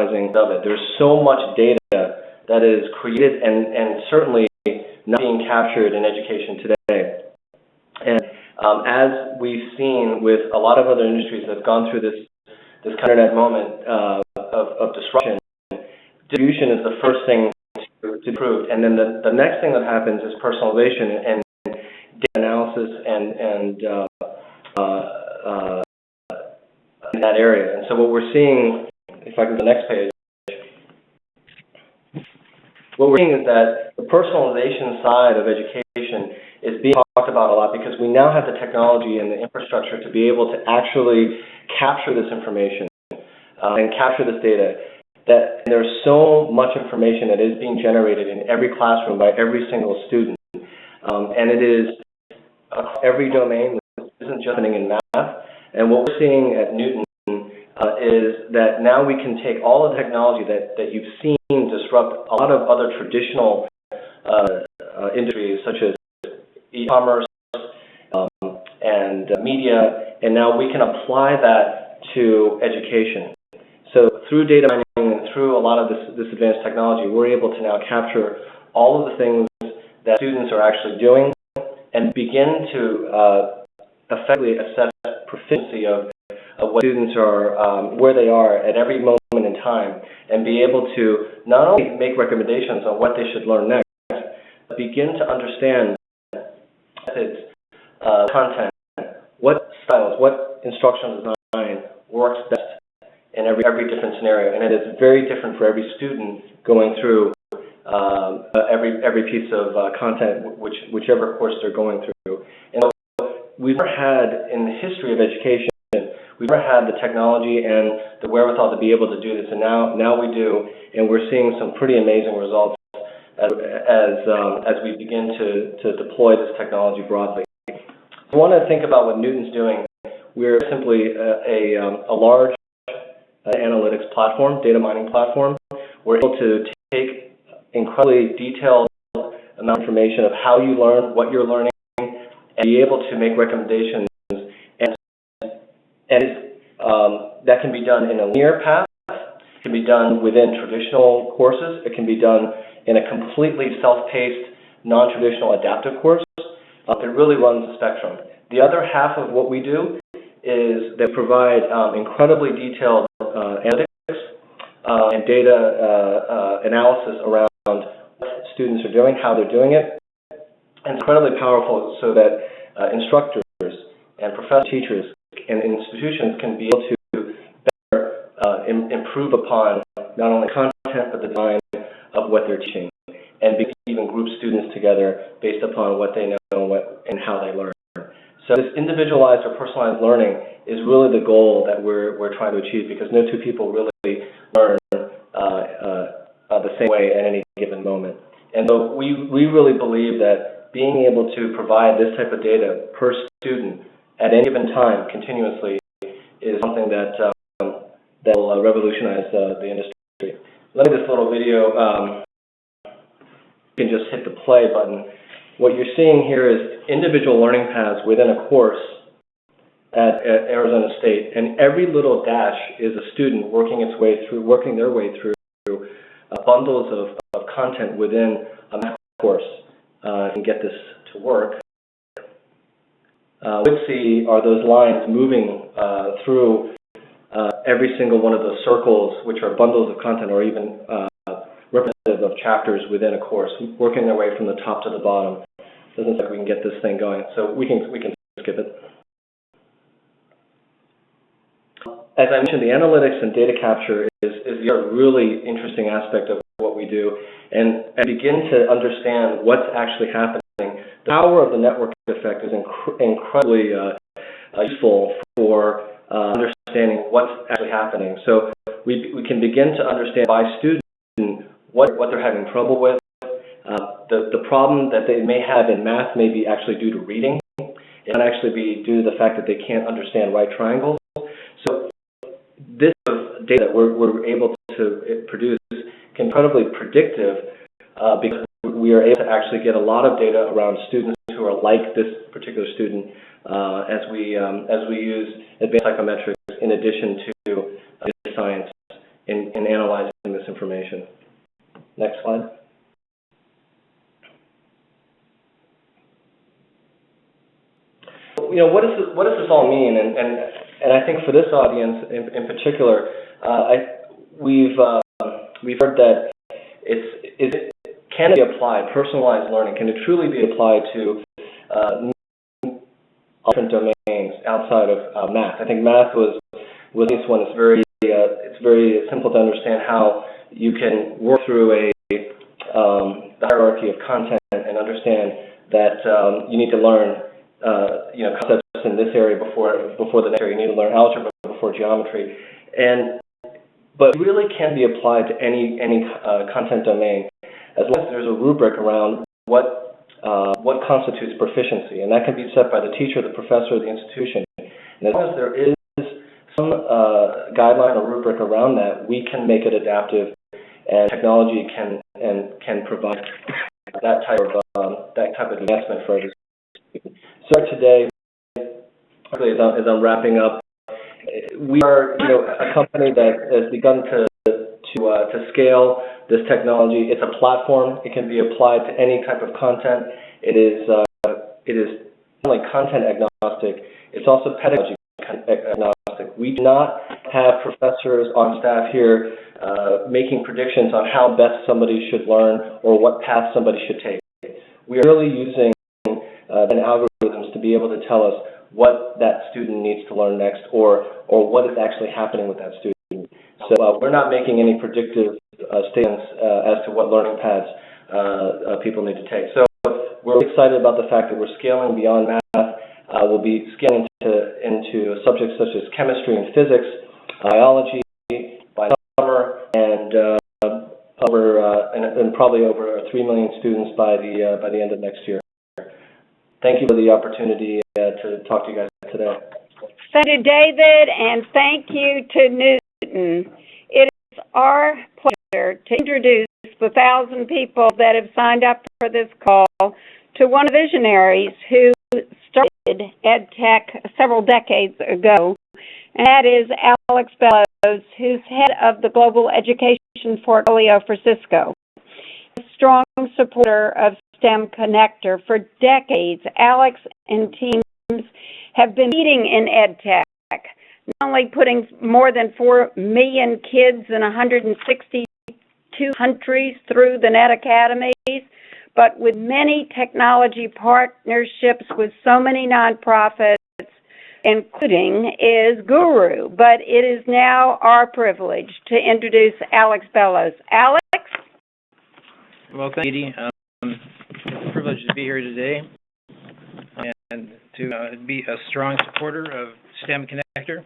of it. There's so much data that is created and certainly not being captured in education today. And as we've seen with a lot of other industries that have gone through this internet moment of disruption, distribution is the first thing to improve. And then the next thing that happens is personalization and data analysis and in that area. And so what we're seeing, if I go to the next page, what we're seeing is that the personalization side of education is being talked about a lot because we now have the technology and the infrastructure to be able to actually capture this information and capture this data. That there's so much information that is being generated in every classroom by every single student, and it is every domain. This isn't just happening in math. And what we're seeing at Knewton is that now we can take all of the technology that you've seen disrupt a lot of other traditional industries such as e-commerce and media, and now we can apply that to education. So through data mining and through a lot of this advanced technology, we're able to now capture all of the things that students are actually doing and begin to effectively assess proficiency of what students are, where they are at every moment in time, and be able to not only make recommendations on what they should learn next, but begin to understand methods, content, what styles, what instructional design works best in every different scenario, and it is very different for every student going through every piece of content, whichever course they're going through. And so we've never had, in the history of education, we've never had the technology and the wherewithal to be able to do this, and now we do, and we're seeing some pretty amazing results as we begin to deploy this technology broadly. If you want to think about what Knewton's doing, we're simply a large analytics platform, data mining platform. We're able to take incredibly detailed amount of information of how you learn, what you're learning, and be able to make recommendations. And that can be done in a linear path. It can be done within traditional courses. It can be done in a completely self-paced, non-traditional adaptive course. It really runs the spectrum. The other half of what we do is that provide incredibly detailed analytics and data analysis around what students are doing, how they're doing it, and it's incredibly powerful so that instructors and professors, teachers, and institutions can be able to better improve upon not only content but the design of what they're teaching, and even group students together based upon what they know and how they learn. So this individualized or personalized learning is really the goal that we're trying to achieve, because no two people really learn the same way at any given moment. And so we really believe that being able to provide this type of data per student at any given time continuously is something that will revolutionize the industry. Let me this little video. You can just hit the play button. What you're seeing here is individual learning paths within a course at Arizona State, and every little dash is a student working their way through bundles of content within a math course. And get this to work. What you see are those lines moving through every single one of those circles, which are bundles of content or even representative of chapters within a course, working their way from the top to the bottom. Doesn't look like we can get this thing going, so we can skip it. As I mentioned, the analytics and data capture is the other really interesting aspect of what we do, and begin to understand what's actually happening. The power of the network effect is incredibly useful for understanding what's actually happening. So we can begin to understand by student what they're having trouble with. The problem that they may have in math may be actually due to reading. It can actually be due to the fact that they can't understand right triangles. So this data that we're able to produce can be incredibly predictive because we are able to actually get a lot of data around students who are like this particular student as we use advanced psychometrics in addition to data science in analyzing what does this all mean? And I think for this audience in particular, we've heard that can it be applied, personalized learning? Can it truly be applied to different domains outside of math? I think math was this one. It's very simple to understand how you can work through the hierarchy of content and understand that you need to learn concepts in this area before the next area. You need to learn algebra before geometry, but it really can be applied to any content domain, as long as there's a rubric around what constitutes proficiency, and that can be set by the teacher, the professor, the institution. And as long as there is some guideline or rubric around that, we can make it adaptive, and technology can provide that type of advancement for every student. So today, as I'm wrapping up, we are a company that has begun to scale this technology. It's a platform. It can be applied to any type of content. It is not only content agnostic, it's also pedagogy agnostic. We do not have professors on staff here making predictions on how best somebody should learn or what path somebody should take. We are really using algorithms to be able to tell us what that student needs to learn next, or what is actually happening with that student. So we're not making any predictive statements as to what learning paths people need to take. So we're excited about the fact that we're scaling beyond math. We'll be scaling into subjects such as chemistry and physics, biology by summer, and probably over 3 million students by the end of next year. Thank you for the opportunity to talk to you guys today. Thank you, David, and thank you to Knewton. It is our pleasure to introduce the 1,000 people that have signed up for this call to one of the visionaries who started EdTech several decades ago, and that is Alex Belous, who's head of the Global Education Portfolio for Cisco. A strong supporter of STEMconnector for decades, Alex and teams have been leading in EdTech, not only putting more than 4 million kids in 162 countries through the Net Academies, but with many technology partnerships with so many nonprofits, including is Gooru. But it is now our privilege to introduce Alex Belous. Alex? Well, thank you, Edie. It's a privilege to be here today and to be a strong supporter of STEMconnector.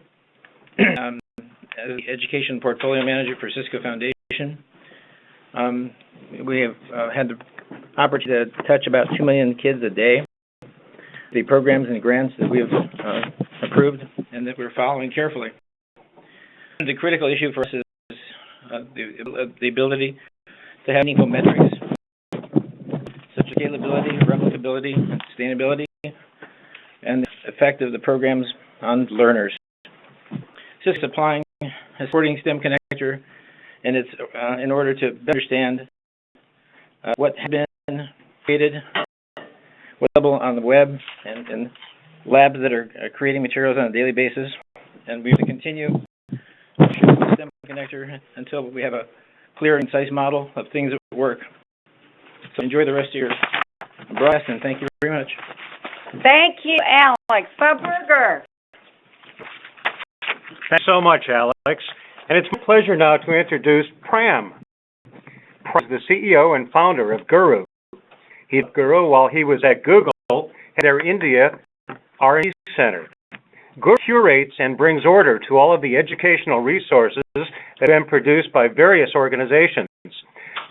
As the Education Portfolio Manager for Cisco Foundation, we have had the opportunity to touch about 2 million kids a day. The programs and grants that we have approved and that we're following carefully. The critical issue for us is the ability to have meaningful metrics such as scalability, replicability, and sustainability, and the effect of the programs on learners. Cisco applying and supporting STEMconnector, and it's in order to better understand what has been created, what's available on the web, and labs that are creating materials on a daily basis. And we will continue STEMconnector until we have a clear and concise model of things that work. So enjoy the rest of your broadcast, and thank you very much. Thank you, Alex. Bob Berger. Thanks so much, Alex. And it's my pleasure now to introduce Pram. Pram is the CEO and founder of Gooru. He did Gooru while he was at Google at their India R&D Center. Gooru curates and brings order to all of the educational resources that have been produced by various organizations.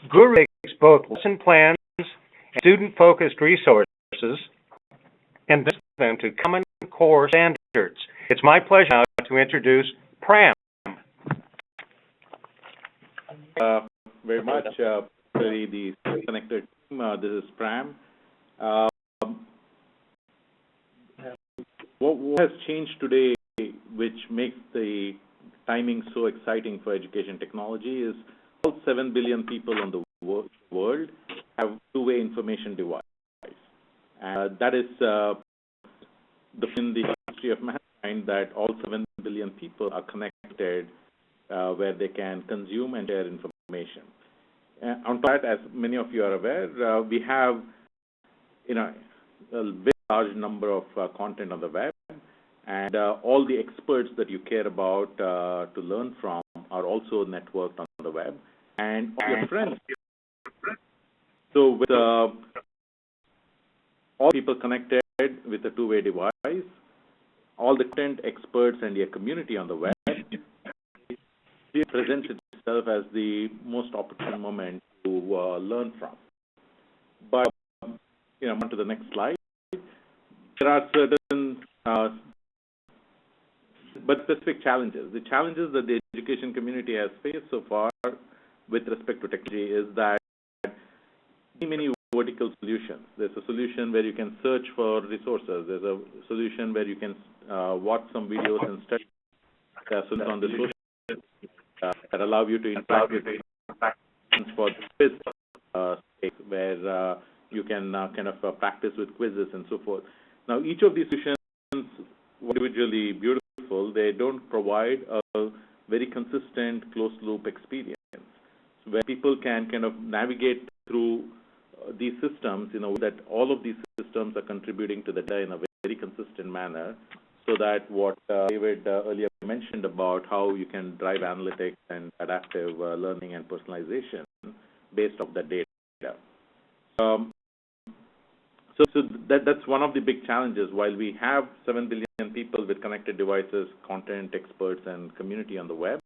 Gooru takes both lesson plans and student-focused resources and brings them to common core standards. It's my pleasure now to introduce Pram. Very much, the STEMconnector team. This is Pram. What has changed today, which makes the timing so exciting for education technology, is all 7 billion people in the world have two-way information device. That is in the history of mankind that all 7 billion people are connected where they can consume and share information. On top of that, as many of you are aware, we have a very large number of content on the web, and all the experts that you care about to learn from are also networked on the web, and all your friends. So with all people connected with a two-way device, all the content experts and your community on the web, it presents itself as the most opportune moment to learn from. But, on to the next slide. There are certain but specific challenges. The challenges that the education community has faced so far with respect to technology is that many vertical solutions. There's a solution where you can search for resources. There's a solution where you can watch some videos and study. There are solutions on the social that allow you to interact with for quiz where you can kind of practice with quizzes and so forth. Now, each of these solutions are individually beautiful. They don't provide a very consistent closed-loop experience where people can kind of navigate through these systems in a way that all of these systems are contributing to the data in a very consistent manner, so that what David earlier mentioned about how you can drive analytics and adaptive learning and personalization based off the data. So that's one of the big challenges. While we have 7 billion people with connected devices, content experts, and community on the web,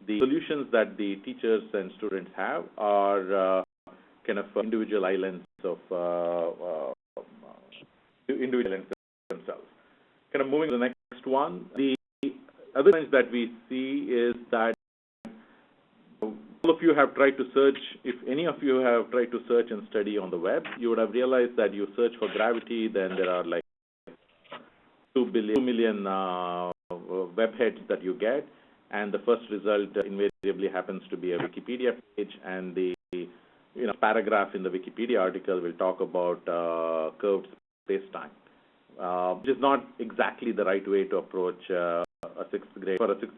the solutions that the teachers and students have are kind of individual islands of individual islands themselves. Kind of moving to the next one, the other thing that we see is that all of you have tried to search. If any of you have tried to search and study on the web, you would have realized that you search for gravity, then there are like 2 million webheads that you get, and the first result invariably happens to be a Wikipedia page, and the paragraph in the Wikipedia article will talk about curved space-time, which is not exactly the right way to approach for a sixth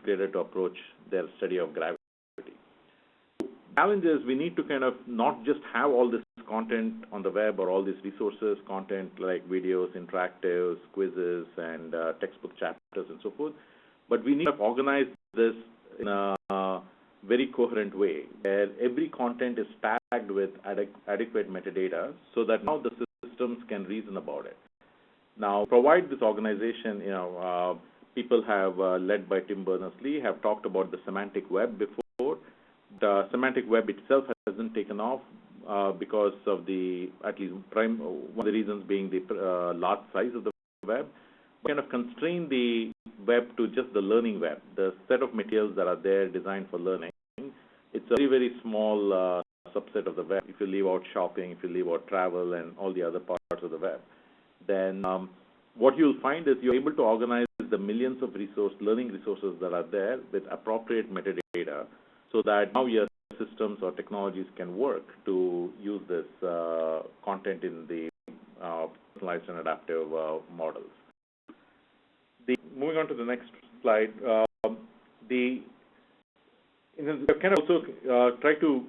grader to approach their study of gravity. Challenge is we need to kind of not just have all this content on the web or all these resources, content like videos, interactives, quizzes, and textbook chapters and so forth, but we need to organize this in a very coherent way where every content is tagged with adequate metadata so that now the systems can reason about it. Now, provide this organization, people have, led by Tim Berners-Lee, have talked about the semantic web before. The semantic web itself hasn't taken off because of at least one of the reasons being the large size of the web. We kind of constrain the web to just the learning web, the set of materials that are there designed for learning. It's a very, very small subset of the web. If you leave out shopping, if you leave out travel and all the other parts of the web, then what you'll find is you're able to organize the millions of learning resources that are there with appropriate metadata, so that now your systems or technologies can work to use this content in the personalized and adaptive models. Moving on to the next slide, we kind of also try to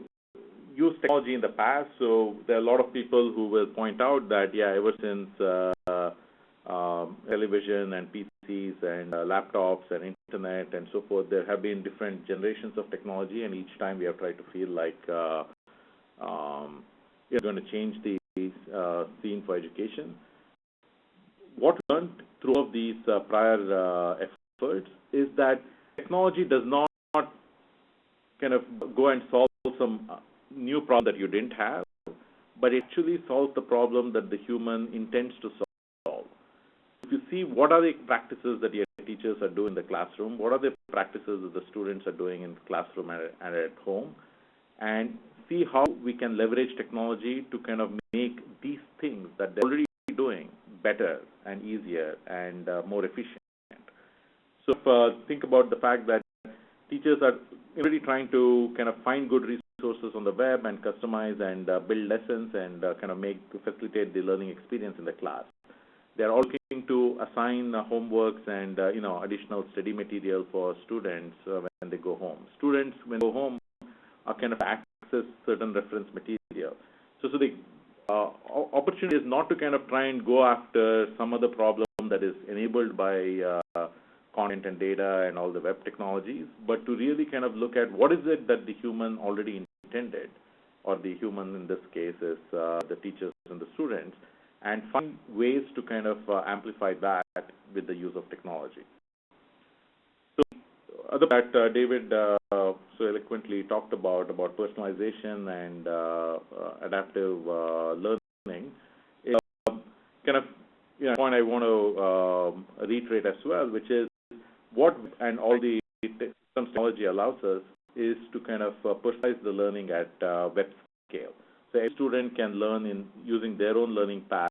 use technology in the past. So there are a lot of people who will point out that, ever since television and PCs and laptops and internet and so forth, there have been different generations of technology, and each time we have tried to feel like we're going to change the scene for education. What we learned through all of these prior efforts is that technology does not kind of go and solve some new problem that you didn't have, but it actually solves the problem that the human intends to solve. If you see what are the practices that your teachers are doing in the classroom, what are the practices that the students are doing in the classroom and at home, and see how we can leverage technology to kind of make these things that they're already doing better and easier and more efficient. So think about the fact that teachers are really trying to kind of find good resources on the web and customize and build lessons and kind of facilitate the learning experience in the class. They're all looking starting to assign homeworks and additional study material for students when they go home. Students, when they go home, are kind of access certain reference material. So the opportunity is not to kind of try and go after some other problem that is enabled by content and data and all the web technologies, but to really kind of look at what is it that the human already intended, or the human in this case is the teachers and the students, and find ways to kind of amplify that with the use of technology. So, other that David so eloquently talked about personalization and adaptive learning, is kind of point I want to reiterate as well, which is what and all the technology allows us is to kind of personalize the learning at web scale. So a student can learn in using their own learning path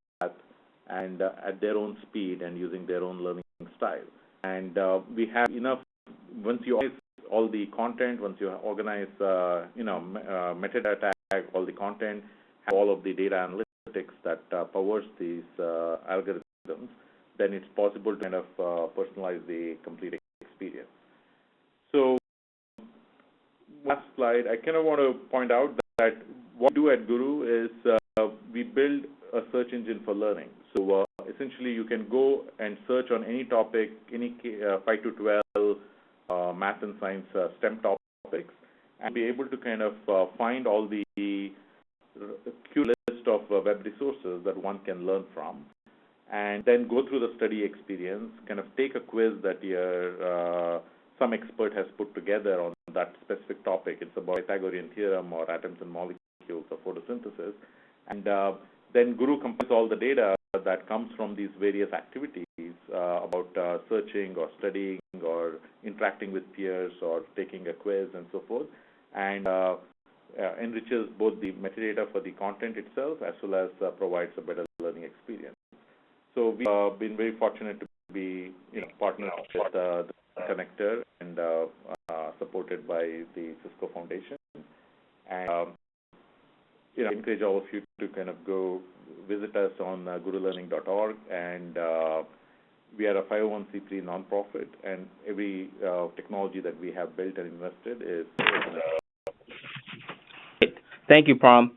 and at their own speed and using their own learning style. And we have enough, once you organize all the content, once you organize, metadata tag all the content, have all of the data analytics that powers these algorithms, then it's possible to kind of personalize the complete experience. So, last slide, I kind of want to point out that what we do at Gooru is we build a search engine for learning. So essentially, you can go and search on any topic, any 5 to 12 math and science STEM topics, and be able to kind of find all the curated list of web resources that one can learn from, and then go through the study experience, kind of take a quiz that some expert has put together on that specific topic. It's about Pythagorean theorem or atoms and molecules or photosynthesis. And then Gooru compiles all the data that comes from these various activities about searching or studying or interacting with peers or taking a quiz and so forth, and enriches both the metadata for the content itself as well as provides a better learning experience. So we've been very fortunate to be partners with the STEMconnector and supported by the Cisco Foundation. And I encourage all of you to kind of go visit us on gurulearning.org, and we are a 501c3 nonprofit, and every technology that we have built and invested is Thank you, Pram.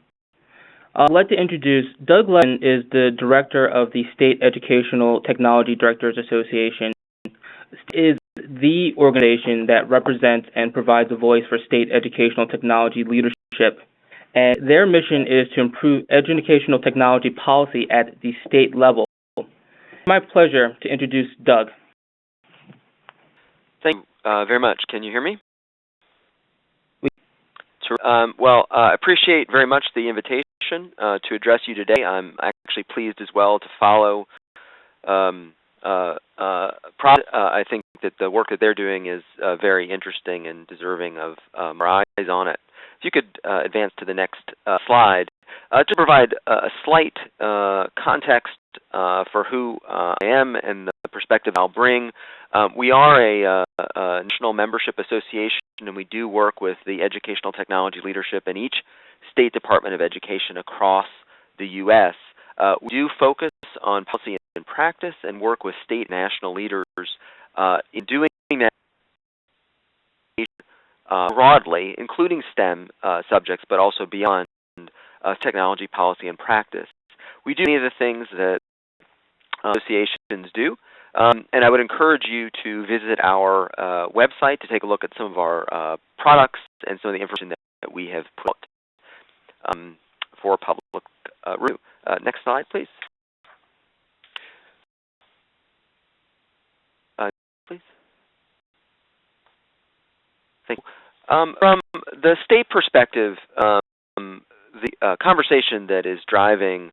I'd like to introduce Doug Levin, is the director of the State Educational Technology Directors Association. Is the organization that represents and provides a voice for state educational technology leadership, and their mission is to improve educational technology policy at the state level. It's my pleasure to introduce Doug. Thank you very much. Can you hear me? Well, I appreciate very much the invitation to address you today. I'm actually pleased as well to follow I think that the work that they're doing is very interesting and deserving of our eyes on it. If you could advance to the next slide, to provide a slight context for who I am and the perspective I'll bring. We are a national membership association, and we do work with the educational technology leadership in each state department of education across the U.S. We do focus on policy and practice and work with state and national leaders in doing that broadly, including STEM subjects, but also beyond technology, policy, and practice. We do many of the things that associations do, and I would encourage you to visit our website to take a look at some of our products and some of the information that we have put out for public review. Next slide, please. Please. Thank you. From the state perspective, the conversation that is driving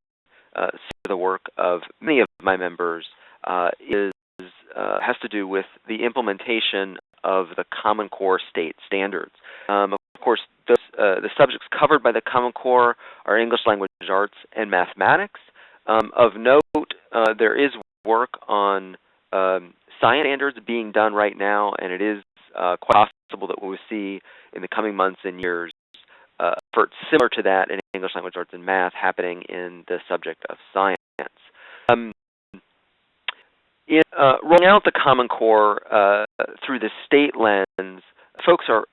the work of many of my members has to do with the implementation of the Common Core state standards. Of course, the subjects covered by the Common Core are English language arts and mathematics. Of note, there is work on science standards being done right now, and it is quite possible that we will see in the coming months and years efforts similar to that in English language arts and math happening in the subject of science. In rolling out the Common Core through the state lens, folks are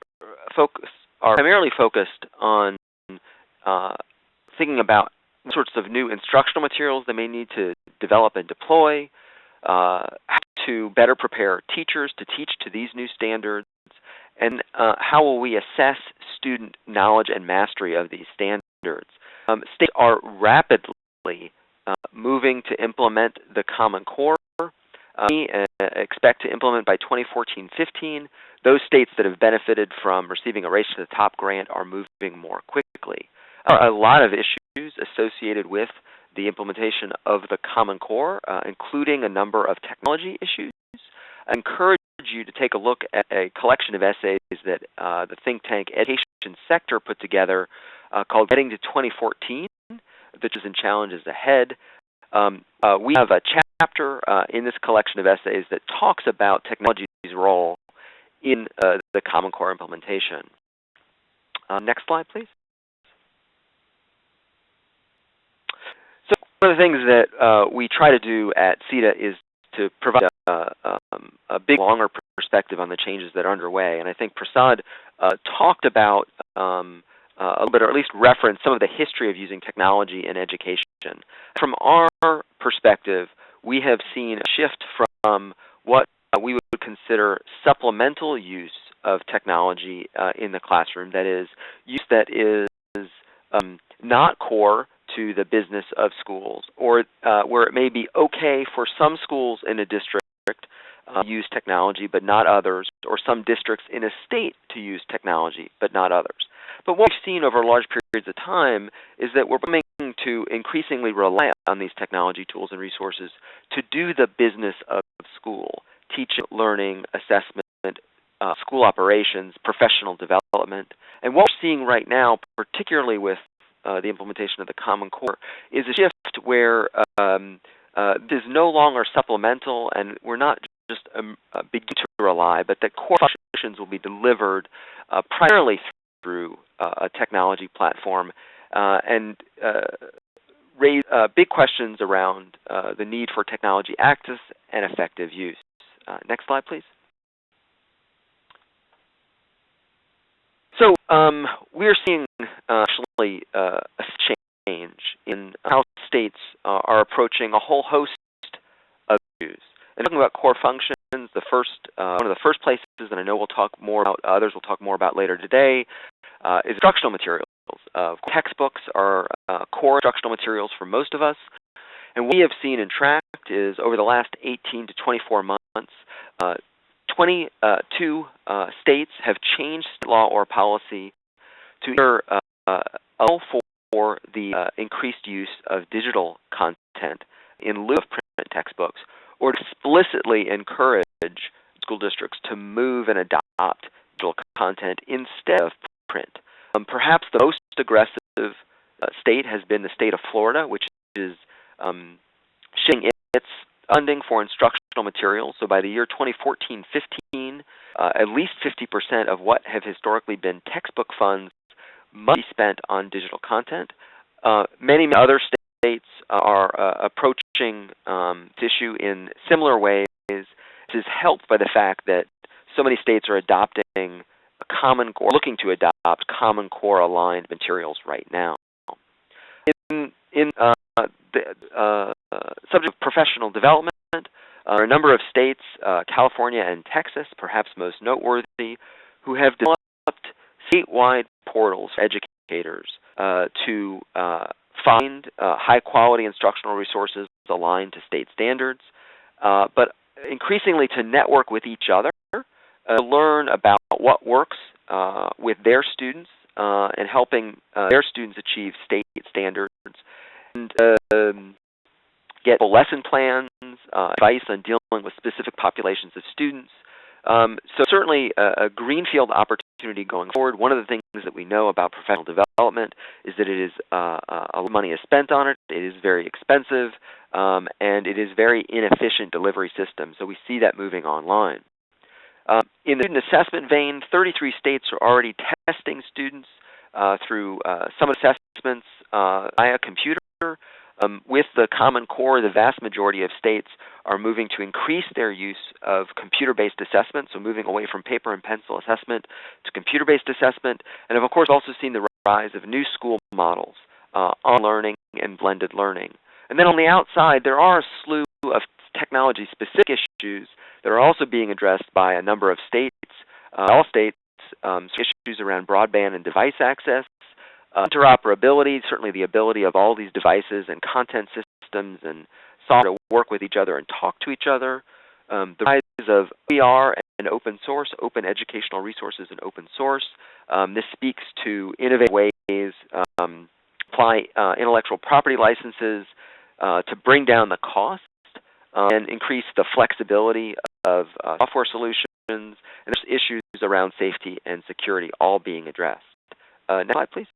primarily focused on thinking about what sorts of new instructional materials they may need to develop and deploy, how to better prepare teachers to teach to these new standards, and how will we assess student knowledge and mastery of these standards. States are rapidly moving to implement the Common Core. We expect to implement by 2014-15. Those states that have benefited from receiving a Race to the Top grant are moving more quickly. There are a lot of issues associated with the implementation of the Common Core, including a number of technology issues. I encourage you to take a look at a collection of essays that the think tank Education Sector put together called Getting to 2014, Bitches and Challenges Ahead. We have a chapter in this collection of essays that talks about technology's role in the Common Core implementation. Next slide, please. So one of the things that we try to do at CETA is to provide a big, longer perspective on the changes that are underway. And I think Prasad talked about a little bit, or at least referenced some of the history of using technology in education. From our perspective, we have seen a shift from what we would consider supplemental use of technology in the classroom, that is, use that is not core to the business of schools, or where it may be okay for some schools in a district use technology but not others, or some districts in a state to use technology but not others. But what we've seen over large periods of time is that we're coming to increasingly rely on these technology tools and resources to do the business of school: teaching, learning, assessment, school operations, professional development. And what we're seeing right now, particularly with the implementation of the Common Core, is a shift where this is no longer supplemental, and we're not just beginning to rely, but that core functions will be delivered primarily through a technology platform, and raise big questions around the need for technology access and effective use. Next slide, please. So we're seeing actually a change in how states are approaching a whole host of issues. And talking about core functions, the first one of the first places, and I know we'll talk more about, others we'll talk more about later today, is instructional materials. Textbooks are core instructional materials for most of us. And what we have seen and tracked is over the last 18 to 24 months, 22 states have changed law or policy to either allow for the increased use of digital content in lieu of print textbooks, or explicitly encourage school districts to move and adopt digital content instead of print. Perhaps the most aggressive state has been the state of Florida, which is shifting its funding for instructional materials. So by the year 2014-15, at least 50% of what have historically been textbook funds must be spent on digital content. Many other states are approaching this issue in similar ways. This is helped by the fact that so many states are adopting a Common Core, looking to adopt Common Core aligned materials right now. In the subject of professional development, there are a number of states, California and Texas, perhaps most noteworthy, who have developed statewide portals for educators to find high-quality instructional resources aligned to state standards, but increasingly to network with each other, to learn about what works with their students and helping their students achieve state standards, and get lesson plans, advice on dealing with specific populations of students. So certainly a greenfield opportunity going forward. One of the things that we know about professional development is that it is a lot of money is spent on it. It is very expensive, and it is very inefficient delivery system. So we see that moving online. In the student assessment vein, 33 states are already testing students through some assessments via computer. With the Common Core, the vast majority of states are moving to increase their use of computer-based assessment, so moving away from paper and pencil assessment to computer-based assessment, and have, of course, also seen the rise of new school models, on learning and blended learning. And then on the outside, there are a slew of technology-specific issues that are also being addressed by a number of states, all states, issues around broadband and device access, interoperability, certainly the ability of all these devices and content systems and software to work with each other and talk to each other, the rise of OER and open source, open educational resources and open source. This speaks to innovative ways, apply intellectual property licenses to bring down the cost and increase the flexibility of software solutions, and there's issues around safety and security all being addressed. Next slide, please.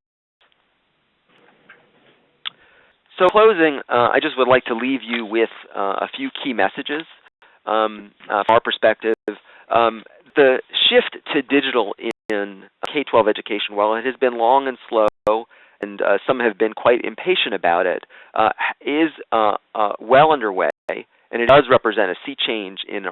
So, in closing, I just would like to leave you with a few key messages from our perspective. The shift to digital in K-12 education, while it has been long and slow, and some have been quite impatient about it, is well underway, and it does represent a sea change in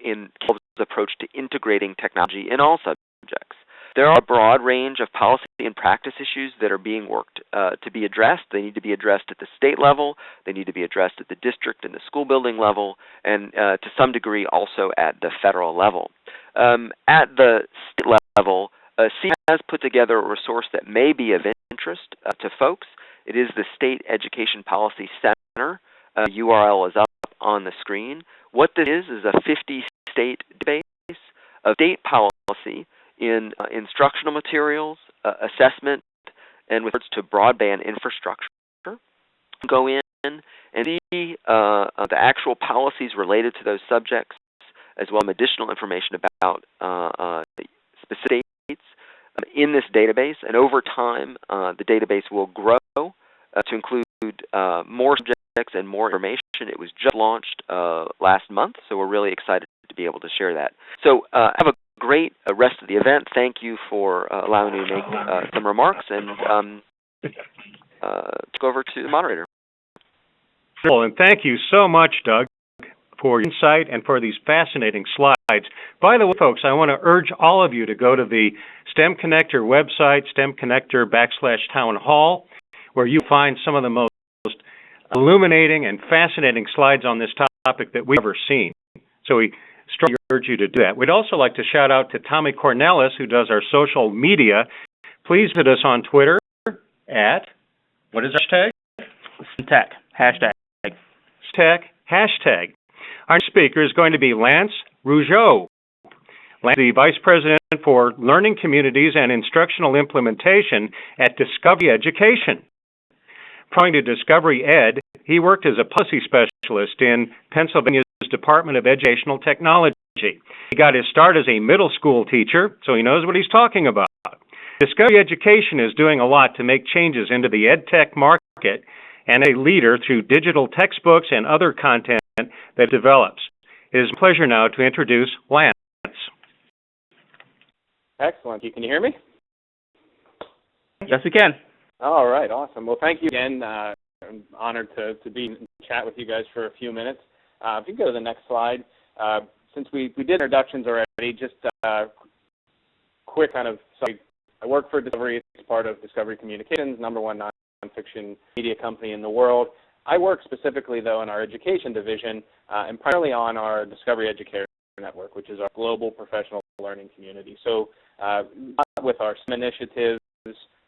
K-12's approach to integrating technology in all subjects. There are a broad range of policy and practice issues that are being worked to be addressed. They need to be addressed at the state level. They need to be addressed at the district and the school building level, and to some degree also at the federal level. At the state level, CE has put together a resource that may be of interest to folks. It is the State Education Policy Center. URL is up on the screen. What this is a 50-state database of state policy in instructional materials, assessment, and with regards to broadband infrastructure. Go in and see the actual policies related to those subjects, as well as additional information about specific states in this database. And over time, the database will grow to include more subjects and more information. It was just launched last month, so we're really excited to be able to share that. So have a great rest of the event. Thank you for allowing me to make some remarks, and go over to the moderator. Well, and thank you so much, Doug, for your insight and for these fascinating slides. By the way, folks, I want to urge all of you to go to the STEMconnector website, STEMconnector/town-hall, where you find some of the most illuminating and fascinating slides on this topic that we've ever seen. So we strongly urge you to do that. We'd also like to shout out to Tommy Cornelis, who does our social media. Please visit us on Twitter at, what is our hashtag? Hashtag. Our next speaker is going to be Lance Rougeux. Lance is the Vice President for Learning Communities and Instructional Implementation at Discovery Education. Prior to Discovery Ed, he worked as a policy specialist in Pennsylvania's Department of Educational Technology. He got his start as a middle school teacher, so he knows what he's talking about. Discovery Education is doing a lot to make changes into the ed tech market and a leader through digital textbooks and other content that it develops. It is a pleasure now to introduce Lance. Excellent. Can you hear me? Yes, we can. All right, awesome. Well, thank you again. I'm honored to be in chat with you guys for a few minutes. If you go to the next slide, since we did introductions already, just quick kind of, I work for Discovery. It's part of Discovery Communications, #1 nonfiction media company in the world. I work specifically, though, in our education division and primarily on our Discovery Educator Network, which is our global professional learning community. So with our STEM initiatives,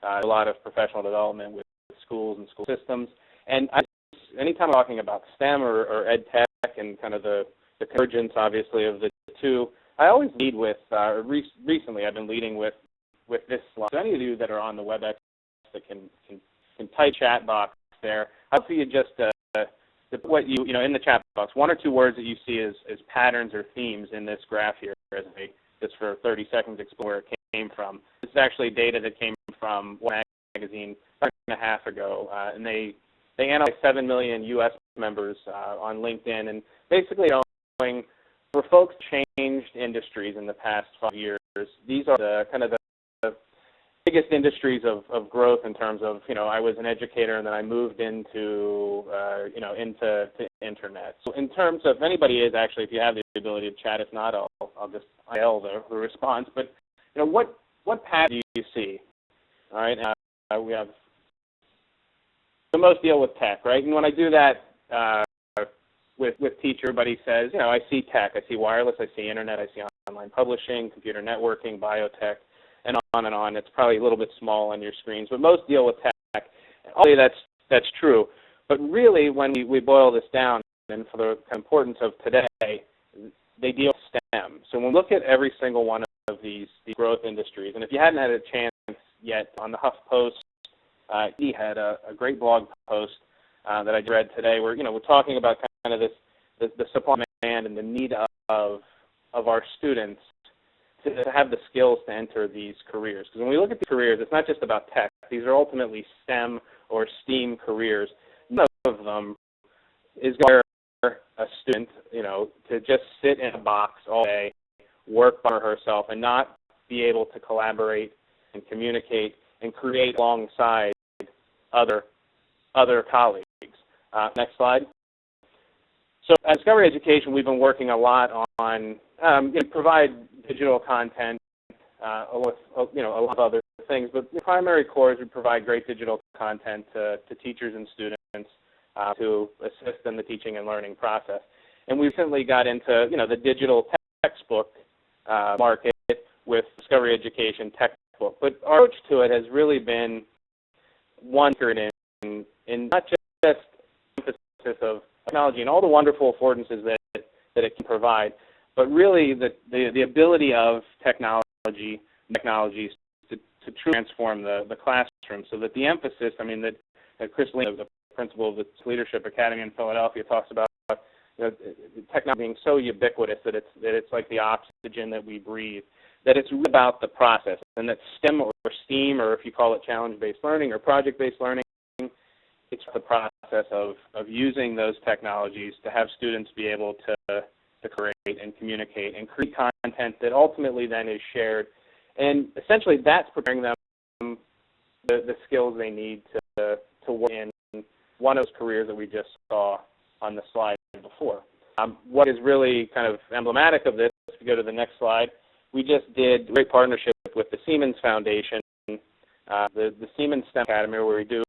a lot of professional development with schools and school systems. And anytime I'm talking about STEM or ed tech and kind of the convergence, obviously, of the two, I always lead with, recently I've been leading with this slide. So any of you that are on the WebEx that can type chat box there, I'll see you just what you know in the chat box, one or two words that you see as patterns or themes in this graph here, as just for 30 seconds explain where it came from. This is actually data that came from one magazine about a year and a half ago, and they analyzed 7 million U.S. members on LinkedIn, and basically showing for folks changed industries in the past 5 years. These are the kind of the biggest industries of growth in terms of, I was an educator and then I moved into, into internet. So in terms of, if anybody is actually, if you have the ability to chat, if not, I'll just yell the response. But, what pattern do you see? All right, we have, the most deal with tech, right? And when I do that with teacher, everybody says, I see tech, I see wireless, I see internet, I see online publishing, computer networking, biotech, and on and on. It's probably a little bit small on your screens, but most deal with tech. Obviously, that's true. But really, when we boil this down, and for the importance of today, they deal with STEM. So when we look at every single one of these growth industries, and if you hadn't had a chance yet, on the HuffPost, he had a great blog post that I read today, where we're talking about kind of the supply and demand and the need of our students to have the skills to enter these careers. Because when we look at the careers, it's not just about tech. These are ultimately STEM or STEAM careers. None of them is going to require a student, to just sit in a box all day, work by herself, and not be able to collaborate and communicate and create alongside other colleagues. Next slide. So at Discovery Education, we've been working a lot on provide digital content with a lot of other things, but the primary core is we provide great digital content to teachers and students to assist in the teaching and learning process. And we recently got into the digital textbook market with Discovery Education textbook. But our approach to it has really been one in not just emphasis of technology and all the wonderful affordances that it can provide, but really the ability of technologies to truly transform the classroom, so that the emphasis, that Chris Lee, the principal of the Leadership Academy in Philadelphia, talks about technology being so ubiquitous that it's like the oxygen that we breathe, that it's really about the process, and that STEM or STEAM, or if you call it challenge-based learning or project-based learning, it's the process of using those technologies to have students be able to create and communicate and create content that ultimately then is shared. And essentially that's preparing them the skills they need to work in one of those careers that we just saw on the slide before. What is really kind of emblematic of this, if you go to the next slide, we just did a great partnership with the Siemens Foundation, the Siemens STEM Academy, where we do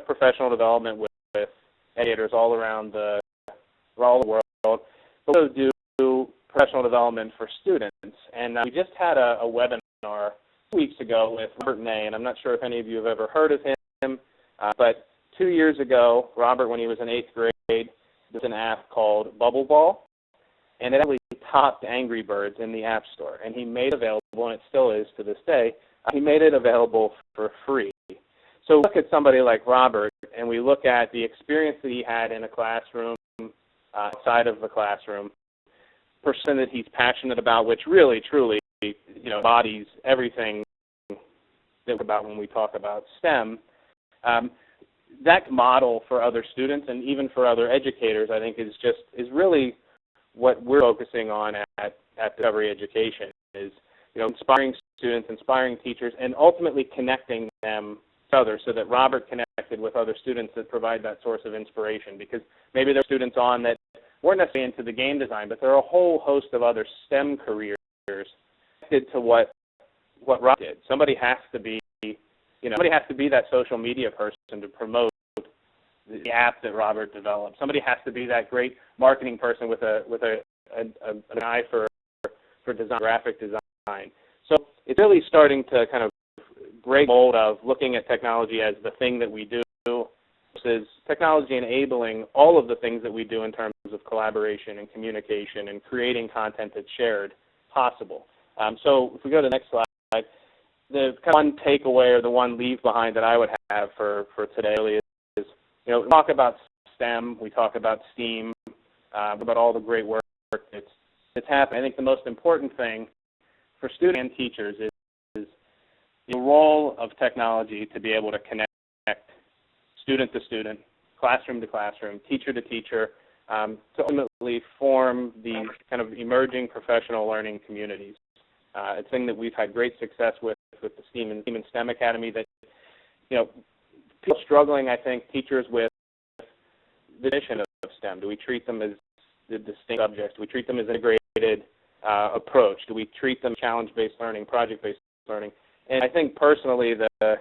professional development with educators all around the world, but we also do professional development for students. And we just had a webinar 2 weeks ago with Robert Ney, and I'm not sure if any of you have ever heard of him, but 2 years ago, Robert, when he was in 8th grade, did an app called Bubble Ball, and it actually topped Angry Birds in the App Store, and he made it available, and it still is to this day, he made it available for free. So look at somebody like Robert, and we look at the experience that he had in a classroom, outside of the classroom, person that he's passionate about, which really, truly, embodies everything that we're about when we talk about STEM. That model for other students and even for other educators, I think, is really what we're focusing on at Discovery Education, is inspiring students, inspiring teachers, and ultimately connecting them to others, so that Robert connected with other students that provide that source of inspiration, because maybe there are students on that weren't necessarily into the game design, but there are a whole host of other STEM careers connected to what Robert did. Somebody has to be that social media person to promote the app that Robert developed. Somebody has to be that great marketing person with an eye for design, graphic design. So it's really starting to kind of break mold of looking at technology as the thing that we do versus technology enabling all of the things that we do in terms of collaboration and communication and creating content that's shared possible. So if we go to the next slide, the one takeaway or the one leave behind that I would have for today really is, we talk about STEM, we talk about STEAM, about all the great work that's happening. I think the most important thing for students and teachers is the role of technology to be able to connect student to student, classroom to classroom, teacher to teacher, to ultimately form these kind of emerging professional learning communities. It's a thing that we've had great success with the STEAM and STEM Academy that, people struggling, I think, teachers with the definition of STEM. Do we treat them as the distinct subjects? Do we treat them as integrated approach? Do we treat them challenge-based learning, project-based learning? And I think personally the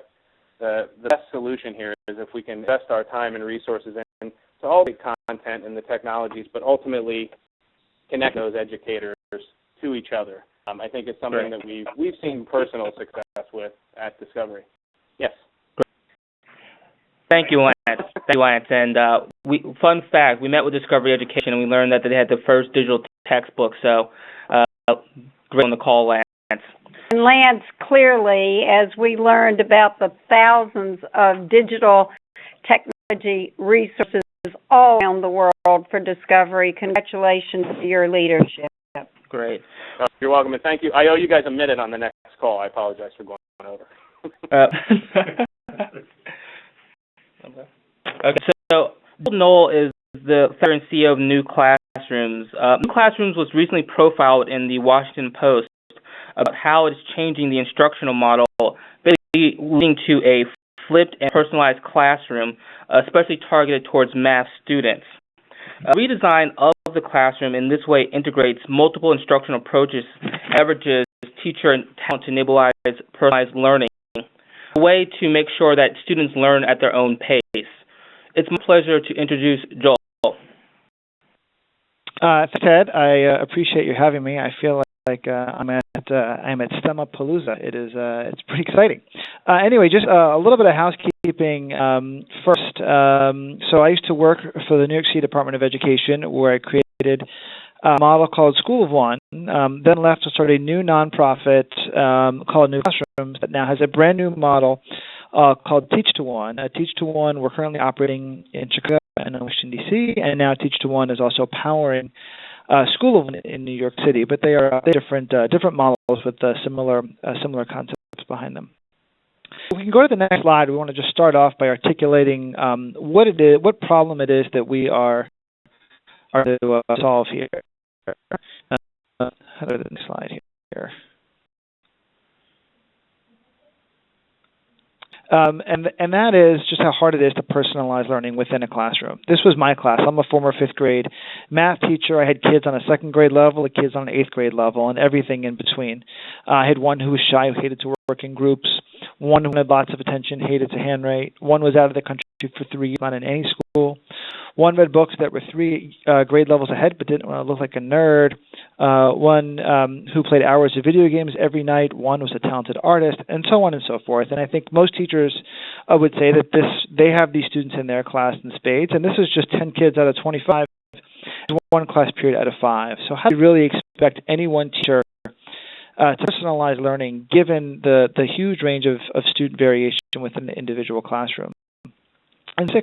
best solution here is if we can invest our time and resources into all the content and the technologies, but ultimately connect those educators to each other. I think it's something that we've seen personal success with at Discovery. Yes. Thank you, Lance. And fun fact, we met with Discovery Education and we learned that they had the first digital textbook. So, great on the call, Lance. And Lance, clearly, as we learned about the thousands of digital technology resources all around the world for Discovery, congratulations to your leadership. Great. You're welcome, and thank you. I owe you guys a minute on the next call. I apologize for going over. Okay, so Bill Knoll is the founder and CEO of New Classrooms. New Classrooms was recently profiled in the Washington Post about how it's changing the instructional model, basically leading to a flipped and personalized classroom, especially targeted towards math students. Redesign of the classroom in this way integrates multiple instructional approaches, leverages teacher and talent to enable personalized learning, a way to make sure that students learn at their own pace. It's my pleasure to introduce Joel. Ted, I appreciate you having me. I feel like I'm at STEMapalooza. It's pretty exciting. Anyway, just a little bit of housekeeping first. So I used to work for the New York City Department of Education, where I created a model called School of One. Then left to start a new nonprofit called New Classrooms that now has a brand new model called Teach to One. Teach to One, we're currently operating in Chicago and Washington, D.C., and now Teach to One is also powering School of One in New York City, but they are different models with similar concepts behind them. If we can go to the next slide, we want to just start off by articulating what problem it is that we are to solve here. How do I do the next slide here? And that is just how hard it is to personalize learning within a classroom. This was my class. I'm a former 5th grade math teacher. I had kids on a 2nd grade level, kids on an 8th grade level, and everything in between. I had one who was shy, who hated to work in groups, one who had lots of attention, hated to handwrite, one was out of the country for 3 years, not in any school, one read books that were 3 grade levels ahead but didn't want to look like a nerd, one who played hours of video games every night, one was a talented artist, and so on and so forth. And I think most teachers would say that they have these students in their class in spades, and this is just 10 kids out of 25, one class period out of 5. So how do you really expect any one teacher to personalize learning given the huge range of student variation within the individual classroom? And the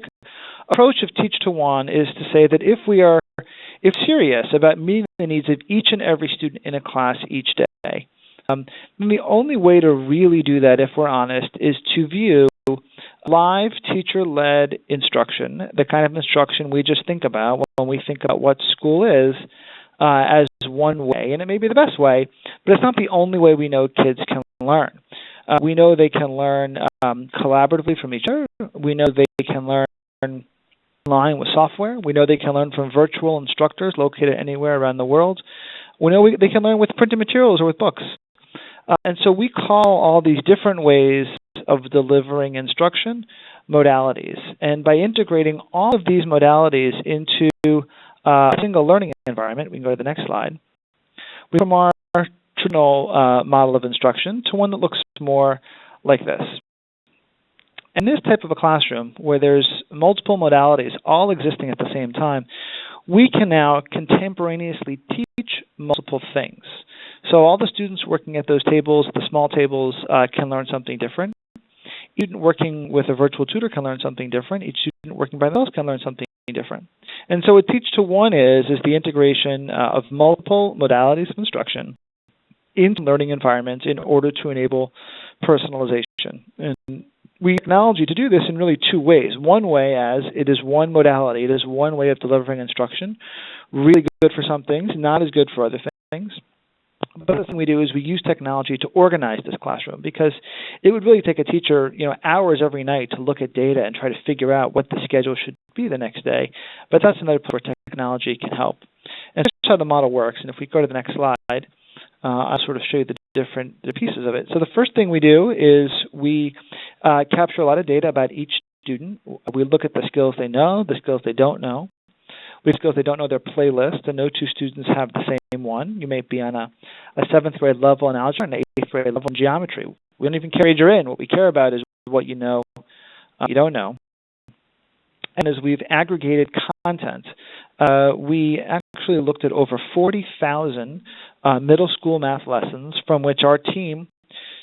approach of Teach to One is to say that if serious about meeting the needs of each and every student in a class each day, then the only way to really do that, if we're honest, is to view live teacher-led instruction, the kind of instruction we just think about when we think about what school is, as one way. And it may be the best way, but it's not the only way we know kids can learn. We know they can learn collaboratively from each other. We know they can learn online with software. We know they can learn from virtual instructors located anywhere around the world. We know they can learn with printed materials or with books. And so we call all these different ways of delivering instruction modalities. And by integrating all of these modalities into a single learning environment, we can go to the next slide, we go from our traditional model of instruction to one that looks more like this. In this type of a classroom, where there's multiple modalities all existing at the same time, we can now contemporaneously teach multiple things. So all the students working at those tables, the small tables, can learn something different. Each student working with a virtual tutor can learn something different. Each student working by themselves can learn something different. And so what Teach to One is the integration of multiple modalities of instruction into learning environments in order to enable personalization. And we use technology to do this in really 2 ways. One way as it is one modality, it is one way of delivering instruction, really good for some things, not as good for other things. But the thing we do is we use technology to organize this classroom, because it would really take a teacher, hours every night to look at data and try to figure out what the schedule should be the next day. But that's another place where technology can help. And that's how the model works. And if we go to the next slide, I'll sort of show you the pieces of it. So the first thing we do is we capture a lot of data about each student. We look at the skills they know, the skills they don't know. We have skills they don't know their playlist, and no two students have the same one. You may be on a 7th grade level in algebra and an 8th grade level in geometry. We don't even care what you're in. What we care about is what you know, you don't know. And as we've aggregated content, we actually looked at over 40,000 middle school math lessons, from which our team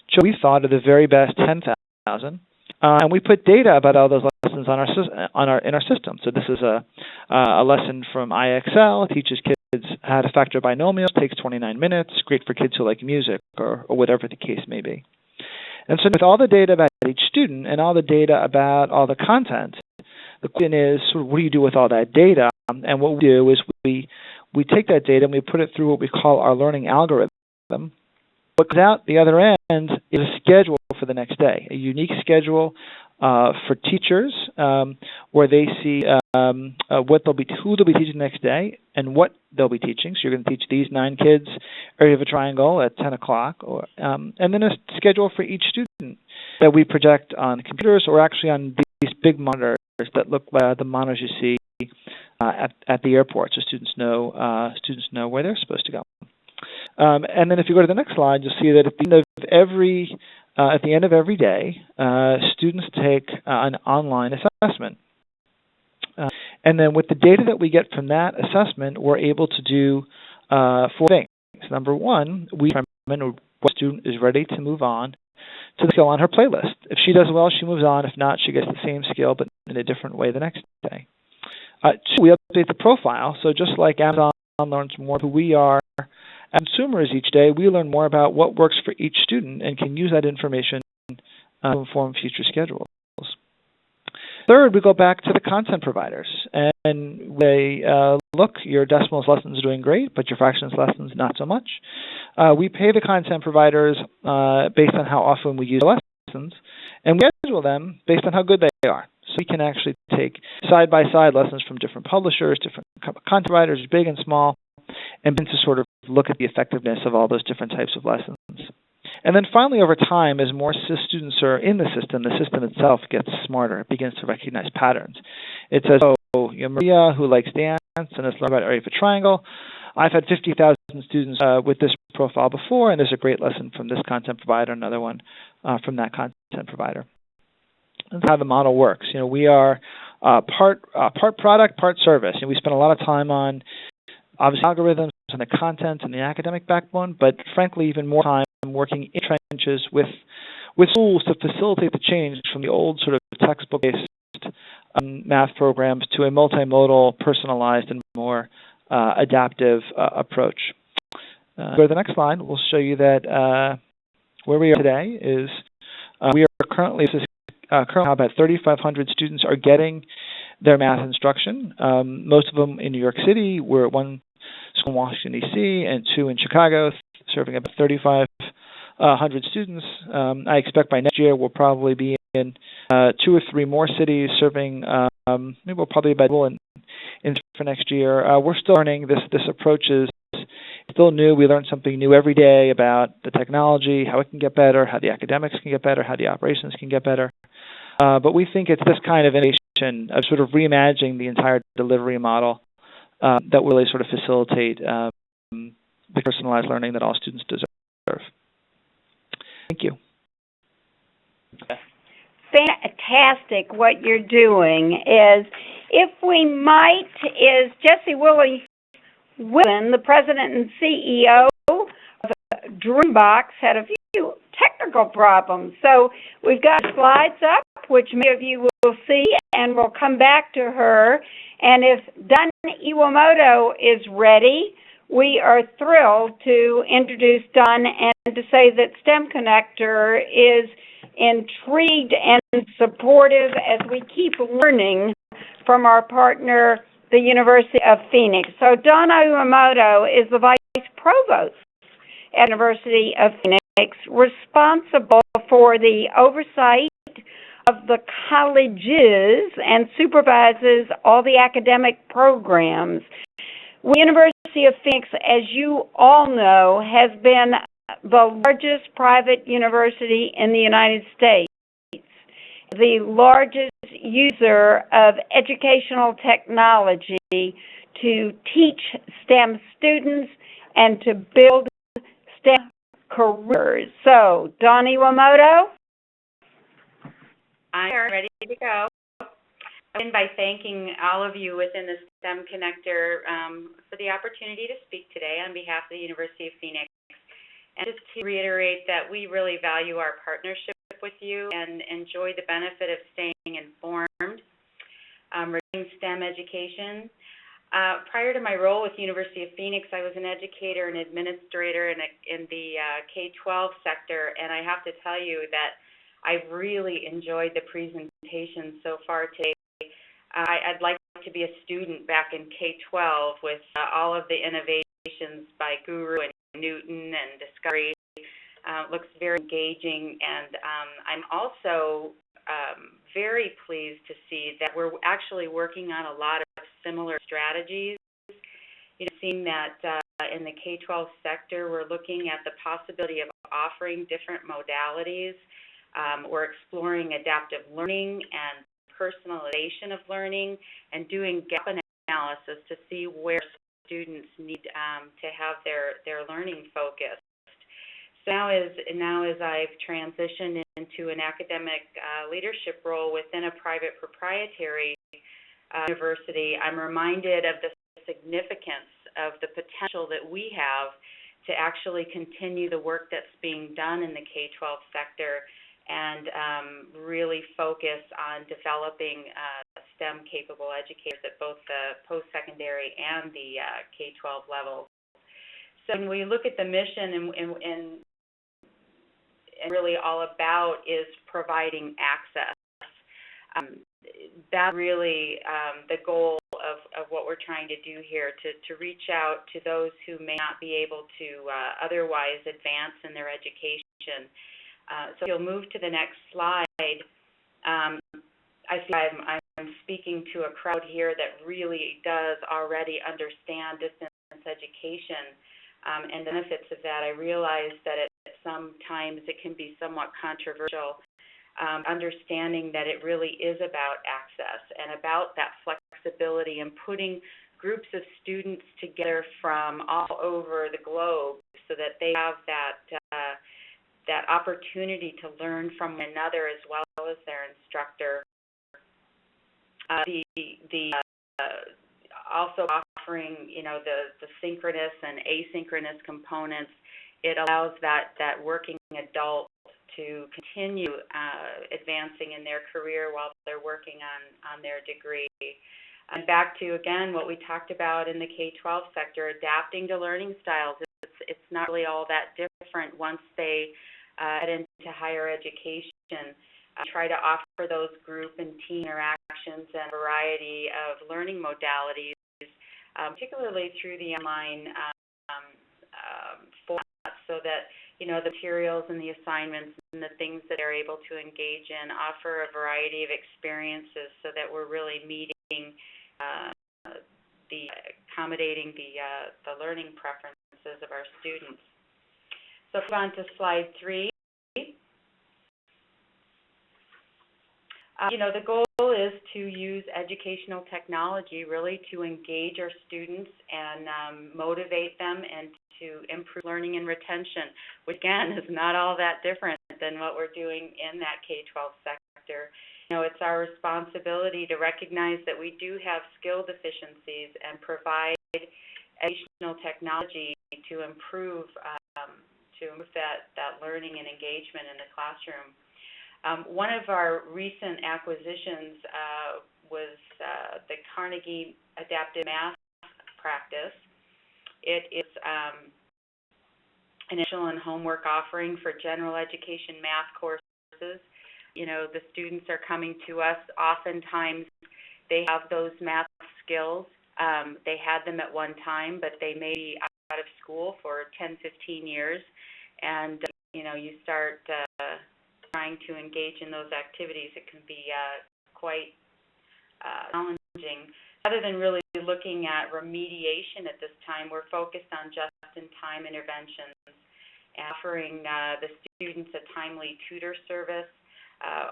chose, we thought, are the very best 10,000. And we put data about all those lessons in our system. So this is a lesson from IXL. It teaches kids how to factor binomials. Takes 29 minutes. Great for kids who like music or whatever the case may be. And so with all the data about each student and all the data about all the content, the question is, sort of, what do you do with all that data? And what we do is we take that data and we put it through what we call our learning algorithm. What comes out the other end is a schedule for the next day, a unique schedule for teachers where they see who they'll be teaching the next day and what they'll be teaching. So you're going to teach these 9 kids area of a triangle at 10 o'clock, and then a schedule for each student that we project on computers or actually on these big monitors that look like the monitors you see at the airport, so students know where they're supposed to go. And then if you go to the next slide, you'll see that at the end of every day, students take an online assessment. And then with the data that we get from that assessment, we're able to do 4 things. Number one, we determine what student is ready to move on to the skill on her playlist. If she does well, she moves on. If not, she gets the same skill but in a different way the next day. 2, we update the profile. So just like Amazon learns more of who we are as consumers each day, we learn more about what works for each student and can use that information to inform future schedules. Third, we go back to the content providers and they look, your decimals lessons are doing great, but your fractions lessons not so much. We pay the content providers based on how often we use lessons, and we schedule them based on how good they are. So we can actually take side-by-side lessons from different publishers, different content providers, big and small, and begin to sort of look at the effectiveness of all those different types of lessons. And then finally, over time, as more students are in the system itself gets smarter. It begins to recognize patterns. It says, Maria, who likes dance and has learned about area of a triangle, I've had 50,000 students with this profile before, and there's a great lesson from this content provider, another one from that content provider. That's how the model works. We are part product, part service. We spend a lot of time on obviously algorithms and the content and the academic backbone, but frankly, even more time working in trenches with tools to facilitate the change from the old sort of textbook-based math programs to a multimodal, personalized, and more adaptive approach. Go to the next slide. We'll show you that where we are today is we are currently about 3,500 students are getting their math instruction. Most of them in New York City. We're at one school in Washington, D.C., and 2 in Chicago, serving about 3,500 students. I expect by next year we'll probably be in 2 or 3 more cities, serving maybe we'll probably be in for next year. We're still learning. This approach is still new. We learn something new every day about the technology, how it can get better, how the academics can get better, how the operations can get better. But we think it's this kind of innovation of sort of reimagining the entire delivery model that will really sort of facilitate the personalized learning that all students deserve. Thank you. Fantastic. What you're doing is, if we might, is Jesse Willen, the president and CEO of Dreambox, had a few technical problems. So we've got slides up, which many of you will see, and we'll come back to her. And if Don Iwamoto is ready, we are thrilled to introduce Don and to say that STEMconnector is intrigued and supportive as we keep learning from our partner, the University of Phoenix. So Don Iwamoto is the Vice Provost at University of Phoenix, responsible for the oversight of the colleges and supervises all the academic programs. The University of Phoenix, as you all know, has been the largest private university in the United States, the largest user of educational technology to teach STEM students and to build STEM careers. So, Dawn Iwamoto? I'm ready to go. I'll begin by thanking all of you within the STEMconnector for the opportunity to speak today on behalf of the University of Phoenix. And just to reiterate that we really value our partnership with you and enjoy the benefit of staying informed regarding STEM education. Prior to my role with University of Phoenix, I was an educator and administrator in the K-12 sector, and I have to tell you that I've really enjoyed the presentation so far today. I'd like to be a student back in K-12 with all of the innovations by Gooru and Knewton and Discovery. Looks very engaging, and I'm also very pleased to see that we're actually working on a lot of similar strategies. You know, seeing that in the K-12 sector, we're looking at the possibility of offering different modalities. We're exploring adaptive learning and personalization of learning and doing gap analysis to see where students need to have their learning focused. So now as I've transitioned into an academic leadership role within a private proprietary university, I'm reminded of the significance of the potential that we have to actually continue the work that's being done in the K-12 sector and really focus on developing STEM-capable educators at both the post-secondary and the K-12 levels. So when we look at the mission and really all about is providing access. That's really the goal of what we're trying to do here, to reach out to those who may not be able to otherwise advance in their education. So if you'll move to the next slide, I see I'm speaking to a crowd here that really does already understand distance education and the benefits of that. I realize that sometimes it can be somewhat controversial, understanding that it really is about access and about that flexibility and putting groups of students together from all over the globe so that they have that opportunity to learn from one another as well as their instructor. Also offering, the synchronous and asynchronous components, it allows that working adult to continue advancing in their career while they're working on their degree. And back to, again, what we talked about in the K-12 sector, adapting to learning styles. It's not really all that different once they head into higher education. Try to offer those group and team interactions and a variety of learning modalities, particularly through the online format, so that the materials and the assignments and the things that they're able to engage in offer a variety of experiences, so that we're really meeting accommodating the learning preferences of our students. So on to slide 3. The goal is to use educational technology really to engage our students and motivate them and to improve learning and retention, which again is not all that different than what we're doing in that K-12 sector. It's our responsibility to recognize that we do have skill deficiencies and provide educational technology to improve that learning and engagement in the classroom. One of our recent acquisitions was the Carnegie Adaptive Math Practice. It is an initial and homework offering for general education math courses. The students are coming to us. Oftentimes, they have those math skills. They had them at one time, but they may be out of school for 10, 15 years, and, you start trying to engage in those activities, it can be quite challenging. Rather than really looking at remediation at this time, we're focused on just-in-time interventions and offering the students a timely tutor service,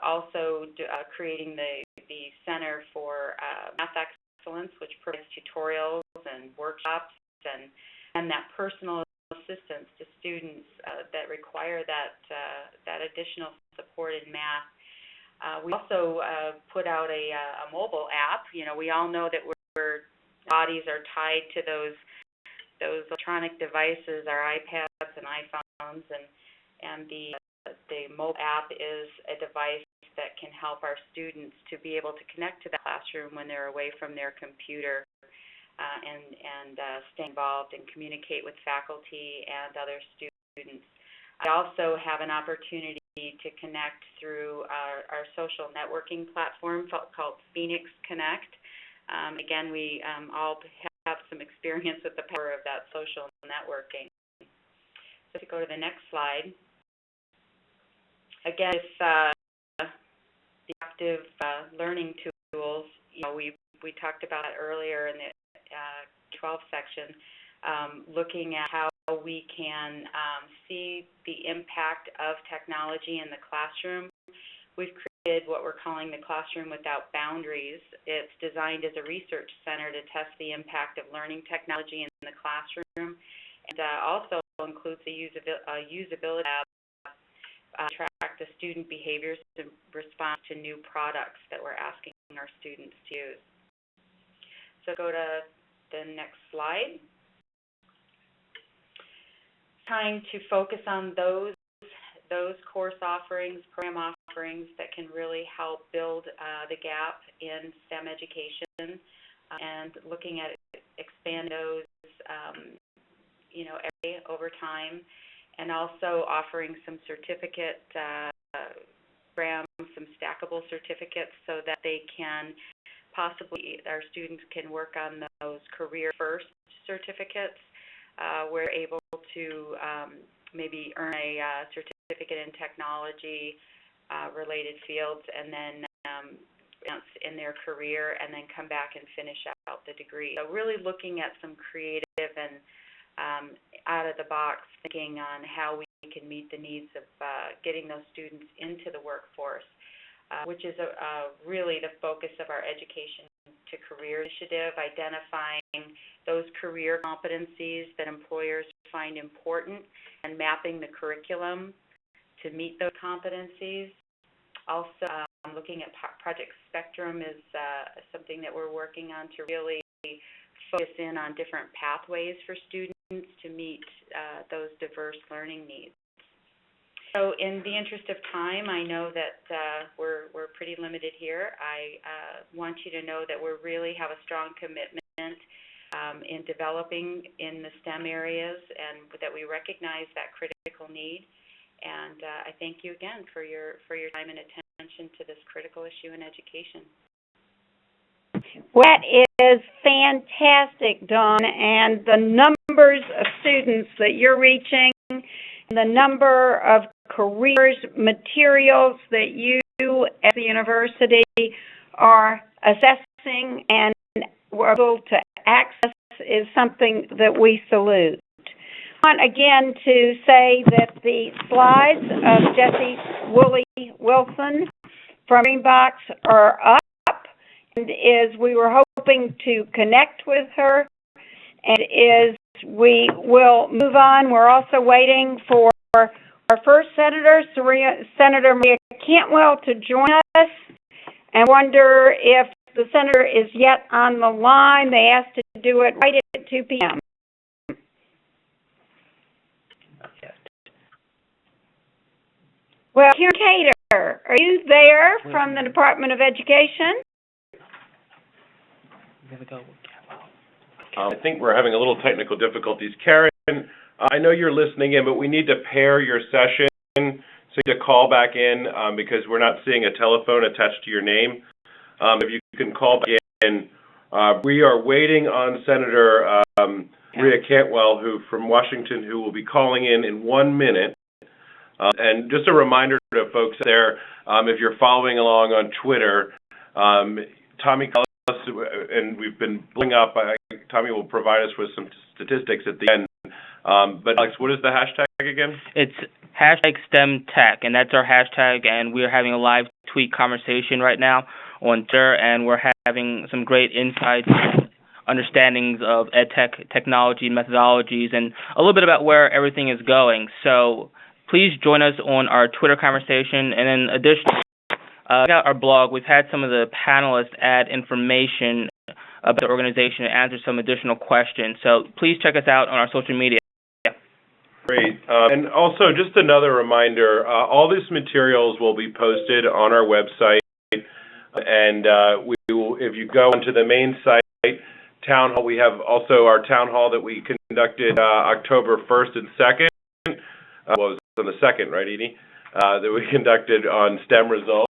also creating the Center for Math Excellence, which provides tutorials and workshops and that personal assistance to students that require that additional support in math. We also put out a mobile app. We all know that our bodies are tied to those electronic devices, our iPads and iPhones, and the mobile app is a device that can help our students to be able to connect to the classroom when they're away from their computer and stay involved and communicate with faculty and other students. I also have an opportunity to connect through our social networking platform called STEMconnect. Again, we all have some experience with the power of that social networking. So to go to the next slide. Again, with the active learning tools, we talked about it earlier in the 12 section, looking at how we can see the impact of technology in the classroom. We've created what we're calling the Classroom Without Boundaries. It's designed as a research center to test the impact of learning technology in the classroom, and also includes a usability lab to track the student behaviors in response to new products that we're asking our students to use. So go to the next slide. Trying to focus on those course offerings, program offerings that can really help build the gap in STEM education, and looking at expand those, over time, and also offering some certificate programs, some stackable certificates, so that they can possibly, our students can work on those career first certificates. We're able to maybe earn a certificate in technology related fields, and then in their career, and then come back and finish out the degree. So really looking at some creative and out of the box thinking on how we can meet the needs of getting those students into the workforce, which is really the focus of our Education to Career initiative, identifying those career competencies that employers find important and mapping the curriculum to meet those competencies. Also, looking at Project Spectrum is something that we're working on to really focus in on different pathways for students to meet those diverse learning needs. So in the interest of time, I know that we're pretty limited here. I want you to know that we really have a strong commitment in developing in the STEM areas, and that we recognize that critical need. And I thank you again for your time and attention to this critical issue in education. That is fantastic, Dawn, and the numbers of students that you're reaching, the number of careers, materials that you at the university are assessing and were able to access is something that we salute. I want again to say that the slides of Jessie Woolley Wilson from Greenbox are up, and we were hoping to connect with her, and we will move on. We're also waiting for our first senator, Senator Maria Cantwell, to join us, and wonder if the senator is yet on the line. They asked to do it right at 2 p.m. Well, here, Cator, are you there from the Department of Education? I think we're having a little technical difficulties. Karen, I know you're listening in, but we need to pair your session, so you need to call back in because we're not seeing a telephone attached to your name. If you can call back in. We are waiting on Senator Maria Cantwell, from Washington, who will be calling in 1 minute. And just a reminder to folks there, if you're following along on Twitter, Tommy Cullis, and we've been blowing up. Tommy will provide us with some statistics at the end. But Alex, what is the hashtag again? It's #STEMTech, and that's our hashtag, and we're having a live tweet conversation right now on Twitter, and we're having some great insights, understandings of EdTech technology, methodologies, and a little bit about where everything is going. So please join us on our Twitter conversation, and then additionally, check out our blog. We've had some of the panelists add information about the organization and answer some additional questions. So please check us out on our social media. Great. And also, just another reminder, all these materials will be posted on our website, and we will, if you go onto the main site, Town Hall, we have also our Town Hall that we conducted October 1st and 2nd. Well, it was on the 2nd, right, Edie? That we conducted on STEM results.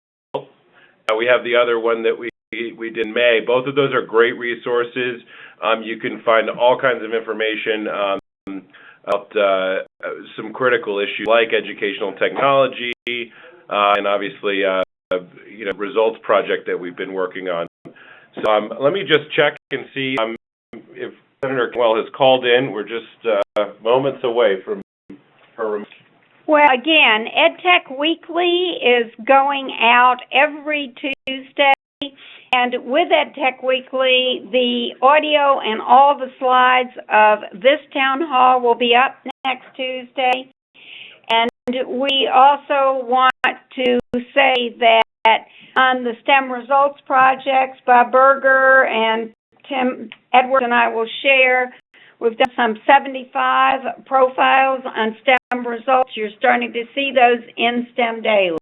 We have the other one that we did in May. Both of those are great resources. You can find all kinds of information about some critical issues like educational technology and obviously results project that we've been working on. So let me just check and see if Senator Cantwell has called in. We're just moments away from her. Well, again, EdTech Weekly is going out every Tuesday, and with EdTech Weekly, the audio and all the slides of this town hall will be up next Tuesday. And we also want to say that on the STEM results projects, Bob Berger and Tim Edwards and I will share. We've done some 75 profiles on STEM results. You're starting to see those in STEM Daily.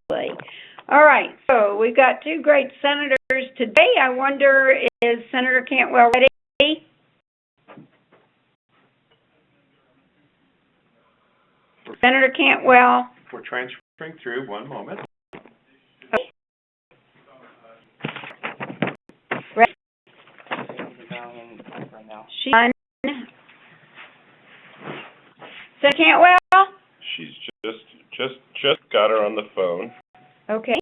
All right, so we've got two great senators today. I wonder, is Senator Cantwell ready? Senator Cantwell. We're transferring through. One moment. Okay. Ready? She's on. Senator Cantwell? She's just got her on the phone. Okay.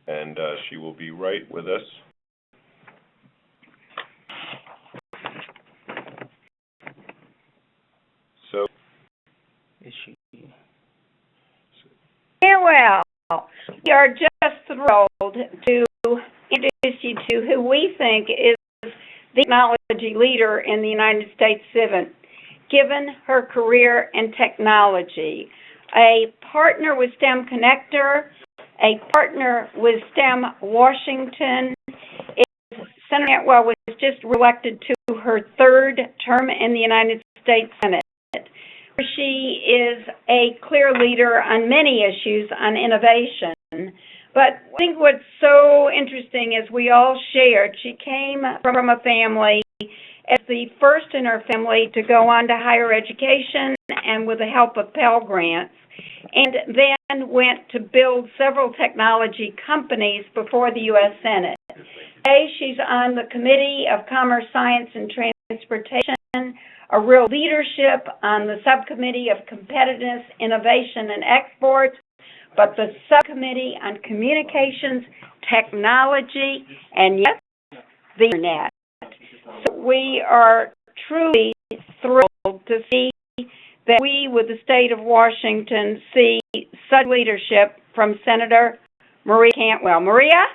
And she will be right with us. So, is she? Cantwell, we are just thrilled to introduce you to who we think is the technology leader in the United States Senate, given her career in technology. A partner with STEMconnector, a partner with STEM Washington. Senator Cantwell was just reelected to her third term in the United States Senate. She is a clear leader on many issues on innovation. But I think what's so interesting is we all shared, she came from a family as the first in her family to go on to higher education and with the help of Pell Grants, and then went to build several technology companies before the U.S. Senate. Today, she's on the Committee of Commerce, Science, and Transportation, a real leadership on the Subcommittee of Competitiveness, Innovation, and Exports, but the Subcommittee on Communications, Technology, and yes, the Internet. So we are truly thrilled to see that we, with the state of Washington, see such leadership from Senator Maria Cantwell. Maria?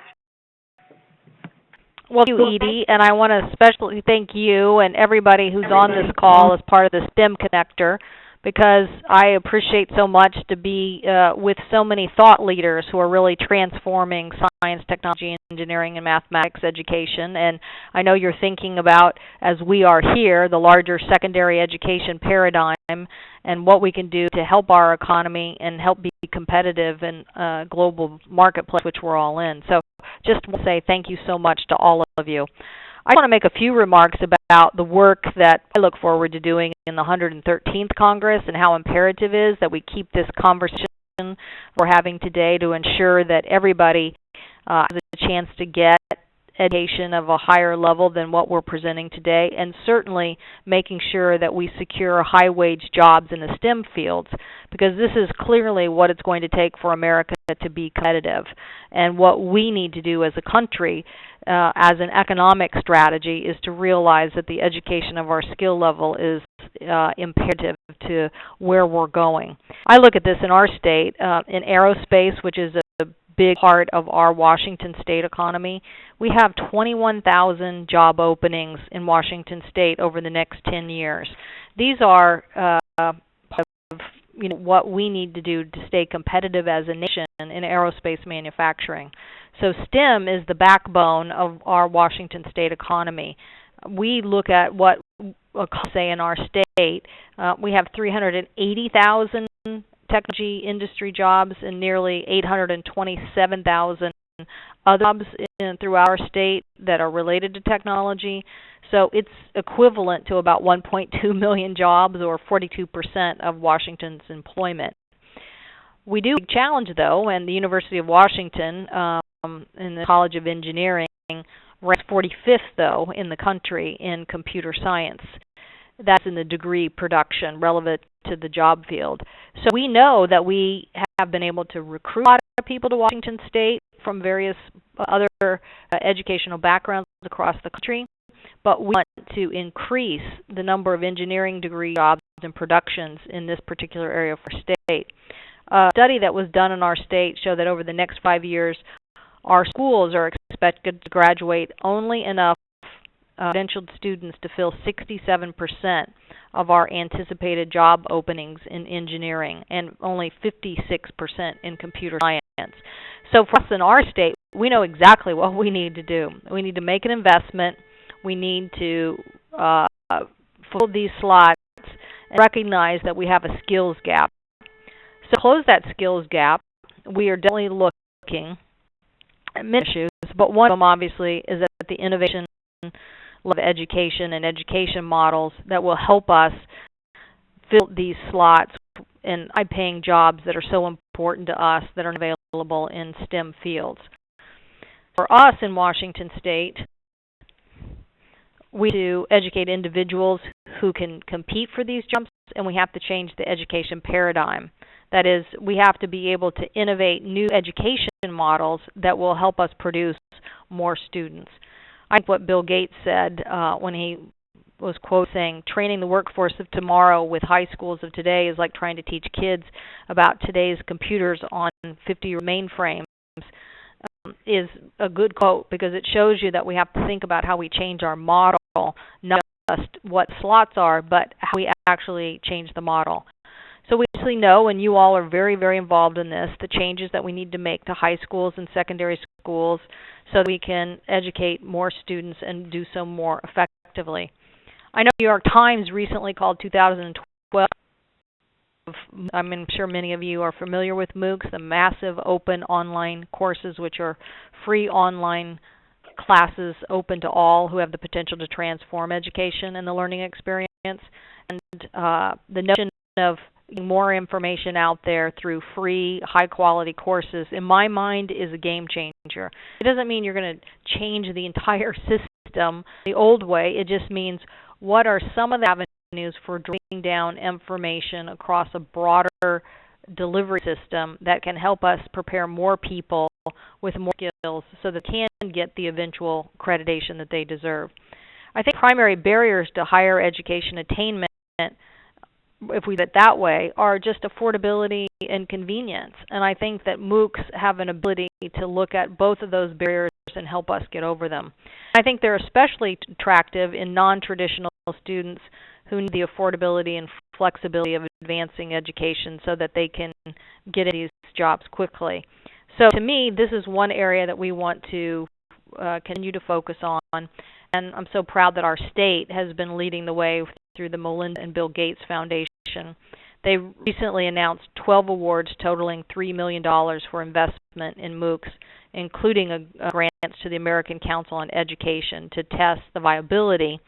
Well, thank you, Edie, and I want to especially thank you and everybody who's on this call as part of the STEMconnector, because I appreciate so much to be with so many thought leaders who are really transforming science, technology, engineering, and mathematics education. And I know you're thinking about, as we are here, the larger secondary education paradigm and what we can do to help our economy and help be competitive in a global marketplace, which we're all in. So just want to say thank you so much to all of you. I want to make a few remarks about the work that I look forward to doing in the 113th Congress and how imperative it is that we keep this conversation we're having today to ensure that everybody has a chance to get education of a higher level than what we're presenting today, and certainly making sure that we secure high-wage jobs in the STEM fields, because this is clearly what it's going to take for America to be competitive. And what we need to do as a country, as an economic strategy, is to realize that the education of our skill level is imperative to where we're going. I look at this in our state, in aerospace, which is a big part of our Washington state economy. We have 21,000 job openings in Washington state over the next 10 years. These are what we need to do to stay competitive as a nation in aerospace manufacturing. So STEM is the backbone of our Washington state economy. We look at what, say, in our state, we have 380,000 technology industry jobs and nearly 827,000 other jobs throughout our state that are related to technology. So it's equivalent to about 1.2 million jobs, or 42% of Washington's employment. We do have a challenge, though, and the University of Washington in the College of Engineering ranks 45th, though, in the country in computer science. That's in the degree production relevant to the job field. So we know that we have been able to recruit a lot of people to Washington State from various other educational backgrounds across the country, but we want to increase the number of engineering degree jobs and productions in this particular area of our state. A study that was done in our state showed that over the next 5 years, our schools are expected to graduate only enough credentialed students to fill 67% of our anticipated job openings in engineering and only 56% in computer science. So for us in our state, we know exactly what we need to do. We need to make an investment. We need to fill these slots and recognize that we have a skills gap. So to close that skills gap, we are definitely looking at many issues, but one of them obviously is that the innovation of education and education models that will help us fill these slots in high-paying jobs that are so important to us that are available in STEM fields. For us in Washington State, we need to educate individuals who can compete for these jobs, and we have to change the education paradigm. That is, we have to be able to innovate new education models that will help us produce more students. I think what Bill Gates said when he was quoted saying, training the workforce of tomorrow with high schools of today is like trying to teach kids about today's computers on 50-year mainframes, is a good quote, because it shows you that we have to think about how we change our model, not just what slots are, but how we actually change the model. So we actually know, and you all are very, very involved in this, the changes that we need to make to high schools and secondary schools so that we can educate more students and do so more effectively. I know New York Times recently called 2012, I'm sure many of you are familiar with MOOCs, the massive open online courses, which are free online classes open to all who have the potential to transform education and the learning experience. And the notion of getting more information out there through free, high-quality courses, in my mind, is a game changer. It doesn't mean you're going to change the entire system the old way. It just means what are some of the avenues for driving down information across a broader delivery system that can help us prepare more people with more skills so that they can get the eventual accreditation that they deserve. I think primary barriers to higher education attainment, if we do it that way, are just affordability and convenience. And I think that MOOCs have an ability to look at both of those barriers and help us get over them. I think they're especially attractive in non-traditional students who need the affordability and flexibility of advancing education so that they can get into these jobs quickly. So to me, this is one area that we want to continue to focus on. And I'm so proud that our state has been leading the way through the Melinda and Bill Gates Foundation. They recently announced 12 awards totaling $3 million for investment in MOOCs, including a grant to the American Council on Education to test the viability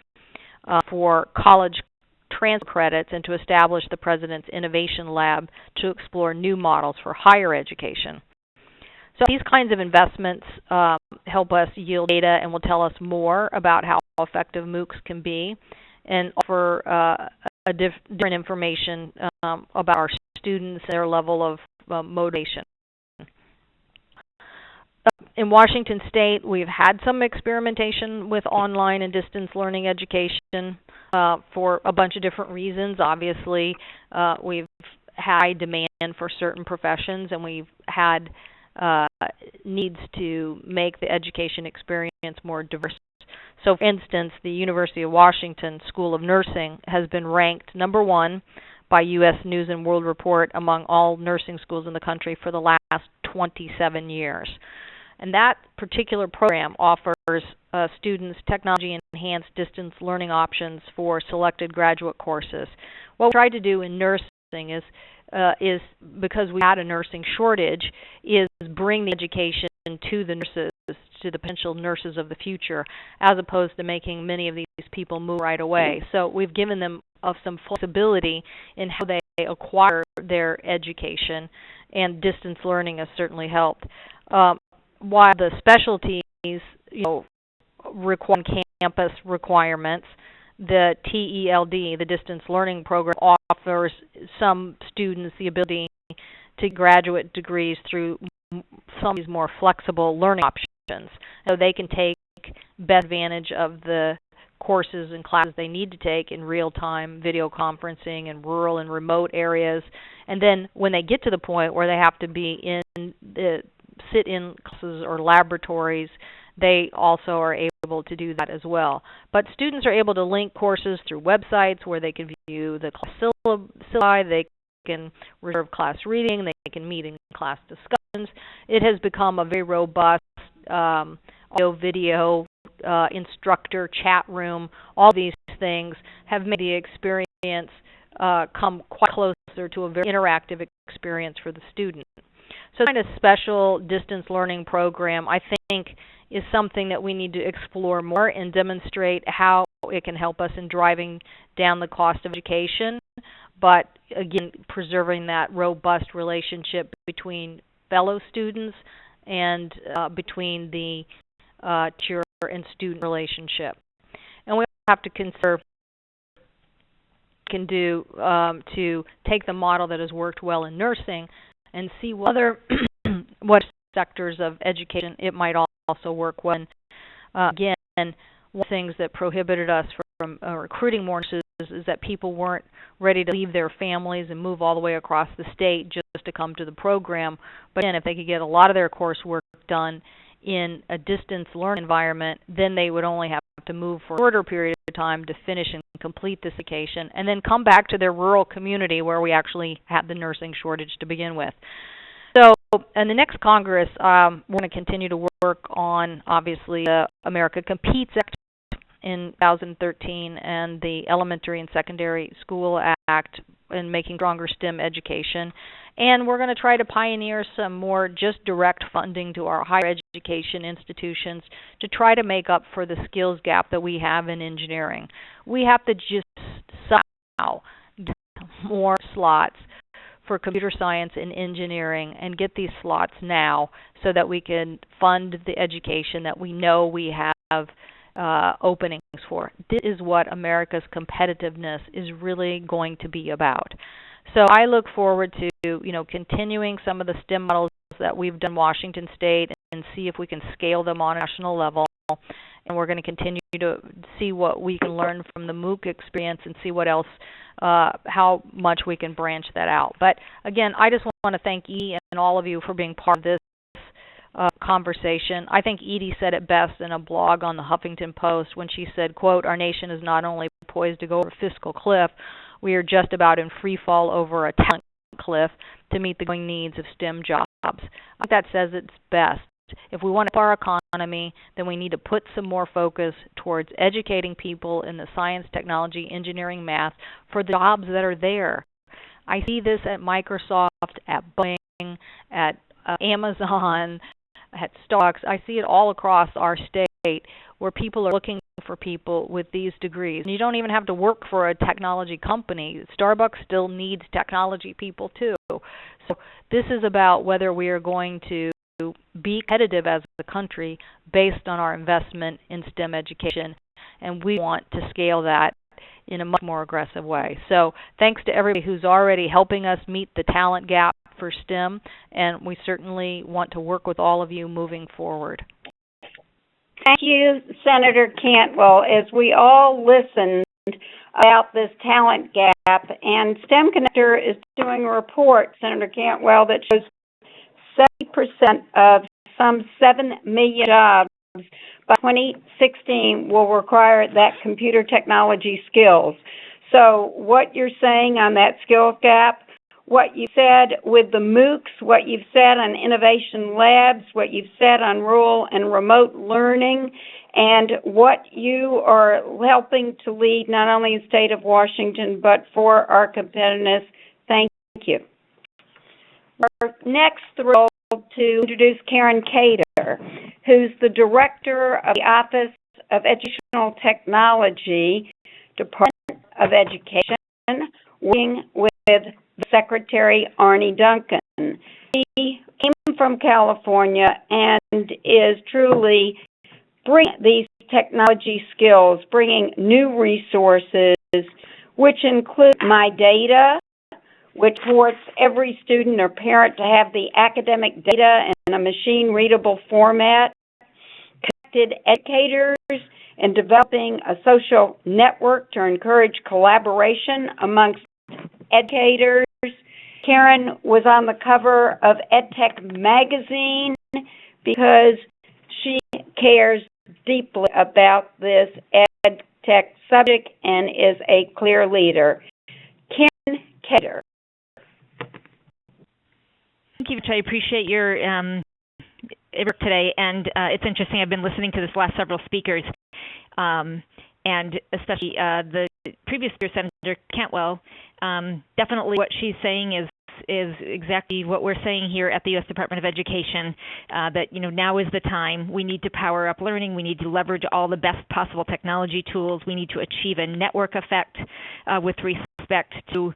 for college transfer credits and to establish the President's Innovation Lab to explore new models for higher education. So these kinds of investments help us yield data and will tell us more about how effective MOOCs can be, and offer different information about our students and their level of motivation. In Washington State, we've had some experimentation with online and distance learning education for a bunch of different reasons. Obviously, we've had high demand for certain professions, and we've had needs to make the education experience more diverse. So, for instance, the University of Washington School of Nursing has been ranked number 1 by U.S. News and World Report among all nursing schools in the country for the last 27 years. And that particular program offers students technology-enhanced distance learning options for selected graduate courses. What we tried to do in nursing is because we had a nursing shortage, is bring the education to the nurses, to the potential nurses of the future, as opposed to making many of these people move right away. So we've given them some flexibility in how they acquire their education, and distance learning has certainly helped. While the specialties, require campus requirements, the TELD, the distance learning program, offers some students the ability to graduate degrees through some of these more flexible learning options. So they can take best advantage of the courses and classes they need to take in real-time video conferencing in rural and remote areas. And then when they get to the point where they have to be in the sit-in classes or laboratories, they also are able to do that as well. But students are able to link courses through websites where they can view the class syllabi, they can reserve class reading, they can meet in class discussions. It has become a very robust audio, video, instructor, chat room. All these things have made the experience come quite closer to a very interactive experience for the student. So, kind of special distance learning program, I think, is something that we need to explore more and demonstrate how it can help us in driving down the cost of education, but again, preserving that robust relationship between fellow students and between the teacher and student relationship. And we have to consider can do to take the model that has worked well in nursing and see what sectors of education it might also work well in. Again, one of the things that prohibited us from recruiting more nurses is that people weren't ready to leave their families and move all the way across the state just to come to the program. But again, if they could get a lot of their coursework done in a distance learning environment, then they would only have to move for a shorter period of time to finish and complete this education, and then come back to their rural community where we actually had the nursing shortage to begin with. So in the next Congress, we're going to continue to work on, obviously, the America Competes Act in 2013 and the Elementary and Secondary School Act in making stronger STEM education. And we're going to try to pioneer some more just direct funding to our higher education institutions to try to make up for the skills gap that we have in engineering. We have to just somehow get more slots for computer science and engineering and get these slots now so that we can fund the education that we know we have openings for. This is what America's competitiveness is really going to be about. So I look forward to, continuing some of the STEM models that we've done in Washington State and see if we can scale them on a national level. And we're going to continue to see what we can learn from the MOOC experience and see what else, how much we can branch that out. But again, I just want to thank Edie and all of you for being part of this conversation. I think Edie said it best in a blog on the Huffington Post when she said, quote, "Our nation is not only poised to go over a fiscal cliff, we are just about in free fall over a talent cliff to meet the growing needs of STEM jobs." I think that says it's best. If we want to help our economy, then we need to put some more focus towards educating people in the science, technology, engineering, math for the jobs that are there. I see this at Microsoft, at Boeing, at Amazon, at Starbucks. I see it all across our state where people are looking for people with these degrees. And you don't even have to work for a technology company. Starbucks still needs technology people too. So this is about whether we are going to be competitive as a country based on our investment in STEM education, and we want to scale that in a much more aggressive way. So thanks to everybody who's already helping us meet the talent gap for STEM, and we certainly want to work with all of you moving forward. Thank you, Senator Cantwell. As we all listened about this talent gap, and STEMconnector is doing a report, Senator Cantwell, that shows 70% of some 7 million jobs by 2016 will require that computer technology skills. So what you're saying on that skills gap, what you said with the MOOCs, what you've said on innovation labs, what you've said on rural and remote learning, and what you are helping to lead not only in the state of Washington, but for our competitiveness. Thank you. We're next thrilled to introduce Karen Cator, who's the Director of the Office of Educational Technology, Department of Education, working with Secretary Arne Duncan. He came from California and is truly bringing these technology skills, bringing new resources, which include My Data, which supports every student or parent to have the academic data in a machine-readable format, connected educators, and developing a social network to encourage collaboration amongst educators. Karen was on the cover of EdTech magazine because she cares deeply about this EdTech subject and is a clear leader. Karen Cator. Thank you, Rich. I appreciate your work today, and it's interesting. I've been listening to this last several speakers, and especially the previous speaker, Senator Cantwell. Definitely, what she's saying is exactly what we're saying here at the U.S. Department of Education. That now is the time. We need to power up learning. We need to leverage all the best possible technology tools. We need to achieve a network effect with respect to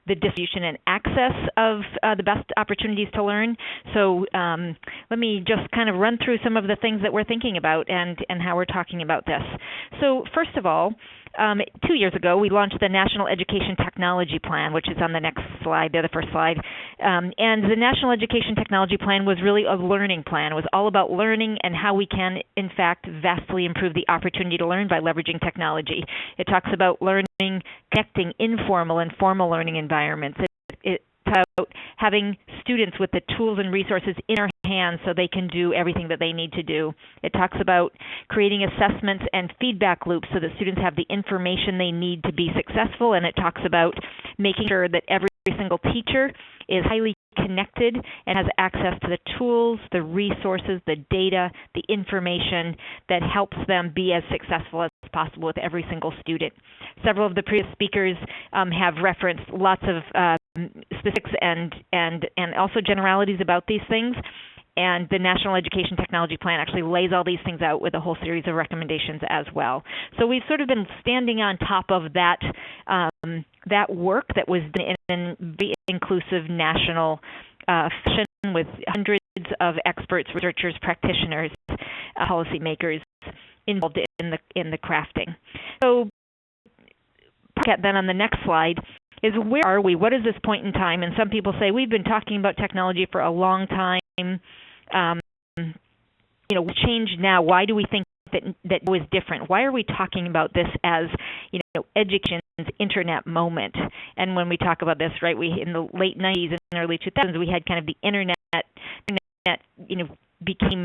the distribution and access of the best opportunities to learn. So let me just kind of run through some of the things that we're thinking about and how we're talking about this. So first of all, 2 years ago, we launched the National Education Technology Plan, which is on the next slide, the first slide. And the National Education Technology Plan was really a learning plan. It was all about learning and how we can, in fact, vastly improve the opportunity to learn by leveraging technology. It talks about learning, connecting informal and formal learning environments. It talks about having students with the tools and resources in their hands so they can do everything that they need to do. It talks about creating assessments and feedback loops so that students have the information they need to be successful, and it talks about making sure that every single teacher is highly connected and has access to the tools, the resources, the data, the information that helps them be as successful as possible with every single student. Several of the previous speakers have referenced lots of specifics and also generalities about these things. And the National Education Technology Plan actually lays all these things out with a whole series of recommendations as well. So we've sort of been standing on top of that that work that was done in very inclusive national fashion with hundreds of experts, researchers, practitioners, policymakers involved in the crafting. So then on the next slide is where are we? What is this point in time? And some people say we've been talking about technology for a long time. Change now. Why do we think that was different? Why are we talking about this as education's internet moment? And when we talk about this, right, we in the late 90s and early 2000s, we had kind of the internet became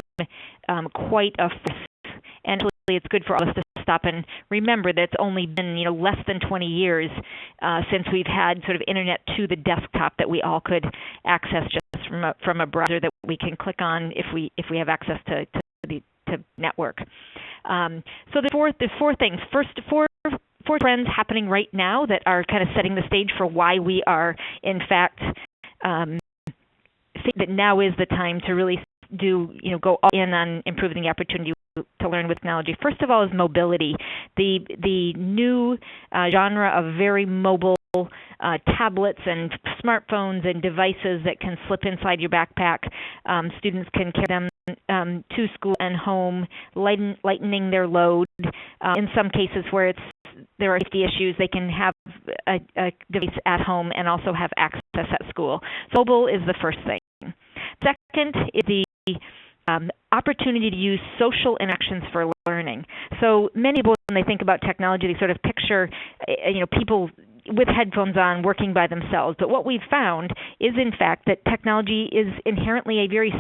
quite a force. And it's good for all of us to stop and remember that it's only been less than 20 years since we've had sort of internet to the desktop that we all could access just from a browser that we can click on if we have access to network. So there's four things. First, four trends happening right now that are kind of setting the stage for why we are in fact think that now is the time to really go all in on improving the opportunity to learn with technology. First of all is mobility. The new genre of very mobile tablets and smartphones and devices that can slip inside your backpack. Students can carry them to school and home, lightening their load. In some cases where there are safety issues, they can have a device at home and also have access at school. So mobile is the first thing. Second is the opportunity to use social interactions for learning. So many people, when they think about technology, they sort of picture, people with headphones on working by themselves. But what we've found is, in fact, that technology is inherently a very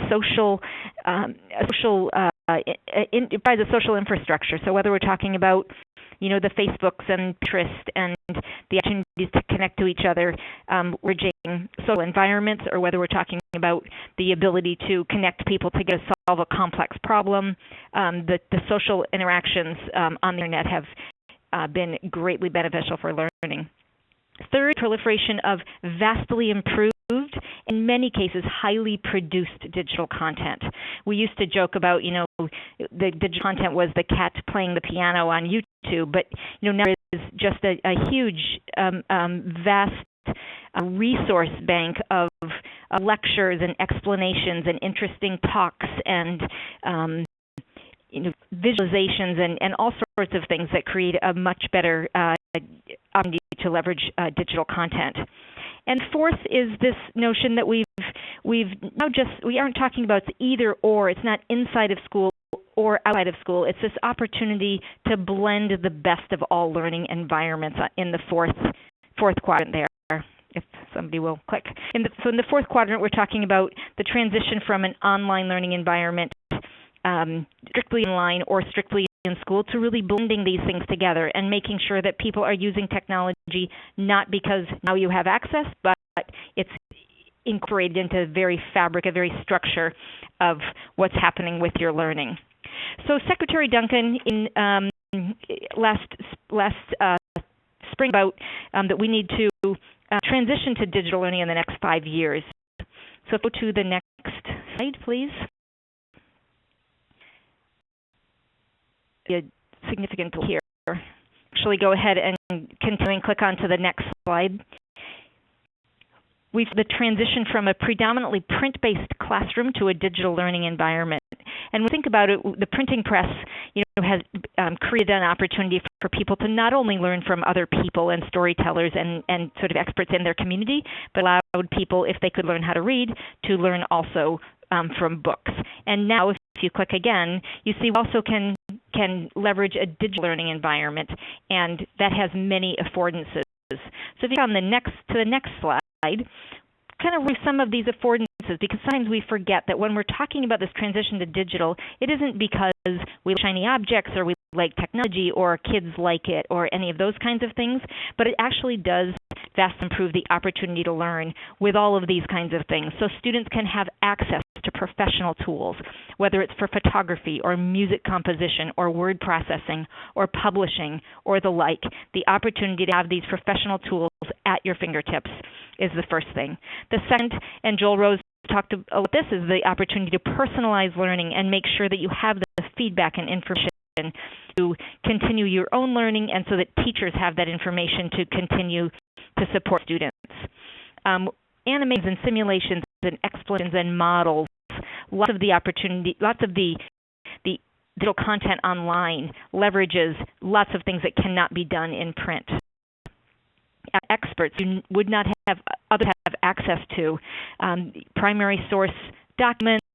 it provides a social infrastructure. So whether we're talking about the Facebooks and Pinterest and the opportunities to connect to each other, bridging social environments, or whether we're talking about the ability to connect people together to solve a complex problem, the social interactions on the internet have been greatly beneficial for learning. Third, proliferation of vastly improved, in many cases, highly produced digital content. We used to joke about, the digital content was the cat playing the piano on YouTube, but, now there is just a huge, vast resource bank of lectures and explanations and interesting talks and visualizations and all sorts of things that create a much better opportunity to leverage digital content. And fourth is this notion that we aren't talking about it's either or. It's not inside of school or outside of school. It's this opportunity to blend the best of all learning environments in the fourth quadrant there. If somebody will click. So in the fourth quadrant, we're talking about the transition from an online learning environment, strictly online or strictly in school, to really blending these things together and making sure that people are using technology not because now you have access, but it's incorporated into the very fabric, a very structure of what's happening with your learning. So Secretary Duncan in last spring about that we need to transition to digital learning in the next 5 years. So go to the next slide, please. A significant here. Actually, go ahead and continue and click on to the next slide. We've the transition from a predominantly print-based classroom to a digital learning environment. And when we think about it, the printing press, has created an opportunity for people to not only learn from other people and storytellers and sort of experts in their community, but allowed people, if they could learn how to read, to learn also from books. And now, if you click again, you see we also can leverage a digital learning environment, and that has many affordances. So if you go on to the next slide, kind of review some of these affordances, because sometimes we forget that when we're talking about this transition to digital, it isn't because we like shiny objects or we like technology or kids like it or any of those kinds of things, but it actually does vastly improve the opportunity to learn with all of these kinds of things. So students can have access to professional tools, whether it's for photography or music composition or word processing or publishing or the like. The opportunity to have these professional tools at your fingertips is the first thing. The second, and Joel Rose talked about this, is the opportunity to personalize learning and make sure that you have the feedback and information to continue your own learning, and so that teachers have that information to continue to support students. Animations and simulations and explanations and models, lots of the digital content online leverages lots of things that cannot be done in print. Experts who would not have access to primary source documents,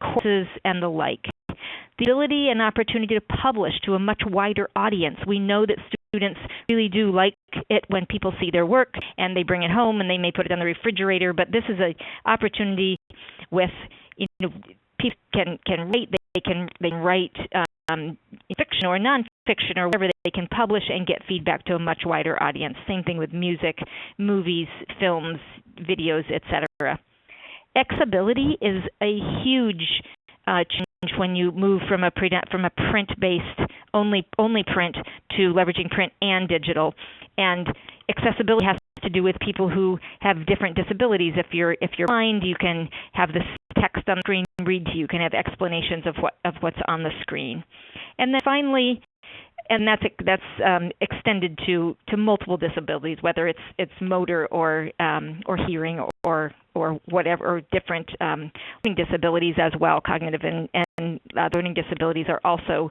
courses, and the like. The ability and opportunity to publish to a much wider audience. We know that students really do like it when people see their work and they bring it home and they may put it on the refrigerator, but this is an opportunity with, people can write, they can write fiction or nonfiction or whatever, they can publish and get feedback to a much wider audience. Same thing with music, movies, films, videos, etc. Accessibility is a huge change when you move from a print-based only print to leveraging print and digital. And accessibility has to do with people who have different disabilities. If you're blind, you can have this text on the screen read to you. You can have explanations of what's on the screen. And then finally, and that's extended to multiple disabilities, whether it's motor or hearing or whatever, or different learning disabilities as well. Cognitive and learning disabilities are also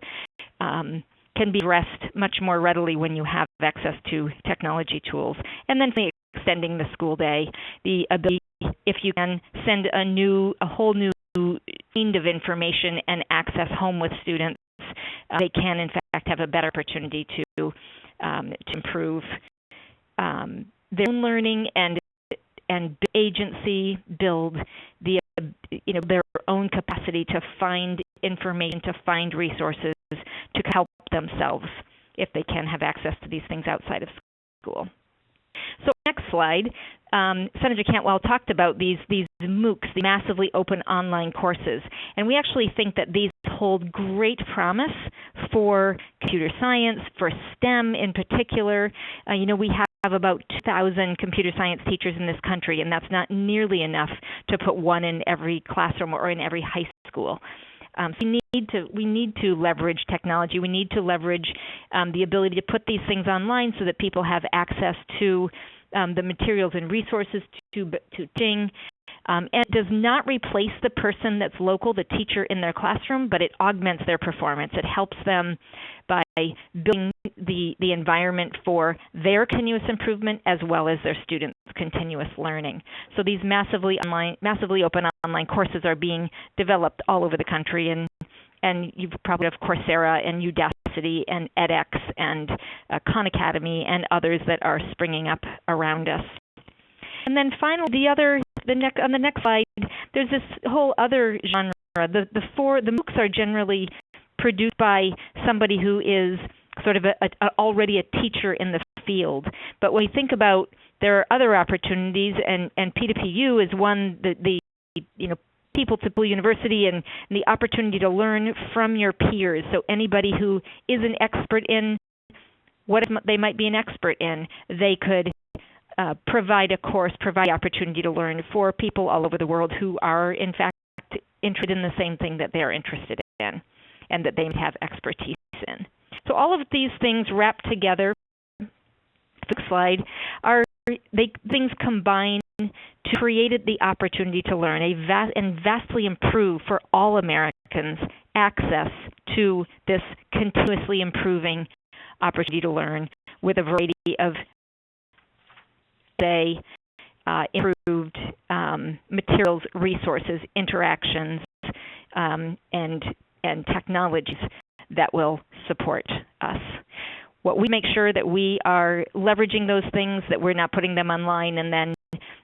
can be addressed much more readily when you have access to technology tools. And then extending the school day, the ability, if you can send a whole new kind of information and access home with students, they can in fact have a better opportunity to improve their own learning and agency, build their own capacity to find information, to find resources, to help themselves if they can have access to these things outside of school. So next slide, Senator Cantwell talked about these MOOCs, the massively open online courses, and we actually think that these hold great promise for computer science, for STEM in particular. We have about 2,000 computer science teachers in this country, and that's not nearly enough to put one in every classroom or in every high school. So we need to leverage technology. We need to leverage the ability to put these things online so that people have access to the materials and resources to teaching. And it does not replace the person that's local, the teacher in their classroom, but it augments their performance. It helps them by building the environment for their continuous improvement as well as their students' continuous learning. So these massively open online courses are being developed all over the country, and you've probably heard of Coursera and Udacity and edX and Khan Academy and others that are springing up around us. And then finally, on the next slide, there's this whole other genre. The MOOCs are generally produced by somebody who is sort of already a teacher in the field. But when we think about, there are other opportunities, and P2PU is one that the people to People University and the opportunity to learn from your peers. So anybody who is an expert in what they might be an expert in, they could provide a course, provide the opportunity to learn for people all over the world who are in fact interested in the same thing that they're interested in and that they have expertise in. So all of these things wrapped together, next slide, things combine to create the opportunity to learn and vastly improve for all Americans access to this continuously improving opportunity to learn with a variety of improved materials, resources, interactions, and technologies that will support us. We make sure that we are leveraging those things, that we're not putting them online and then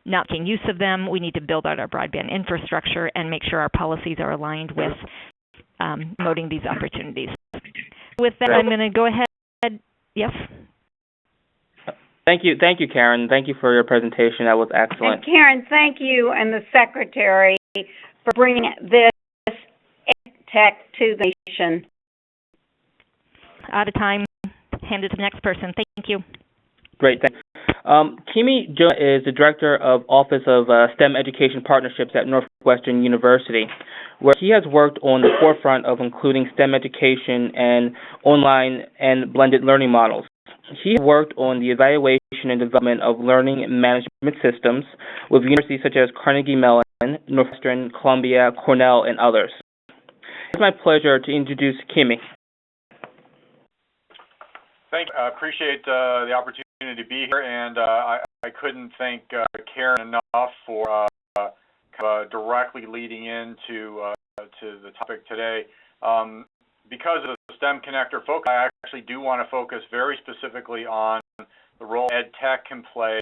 not making use of them. We need to build out our broadband infrastructure and make sure our policies are aligned with promoting these opportunities. With that, I'm going to go ahead. Yes? Thank you, Karen. Thank you for your presentation. That was excellent. And Karen, thank you and the Secretary for bringing this tech to the nation. Out of time. Hand it to the next person. Thank you. Great, thanks. Kimi Joe is the Director of Office of STEM Education Partnerships at Northwestern University, where he has worked on the forefront of including STEM education and online and blended learning models. He has worked on the evaluation and development of learning management systems with universities such as Carnegie Mellon, Northwestern, Columbia, Cornell, and others. It's my pleasure to introduce Kimi. Thank you. I appreciate the opportunity to be here, and I couldn't thank Karen enough for directly leading into to the topic today. Because of the STEMconnector focus, I actually do want to focus very specifically on the role ed tech can play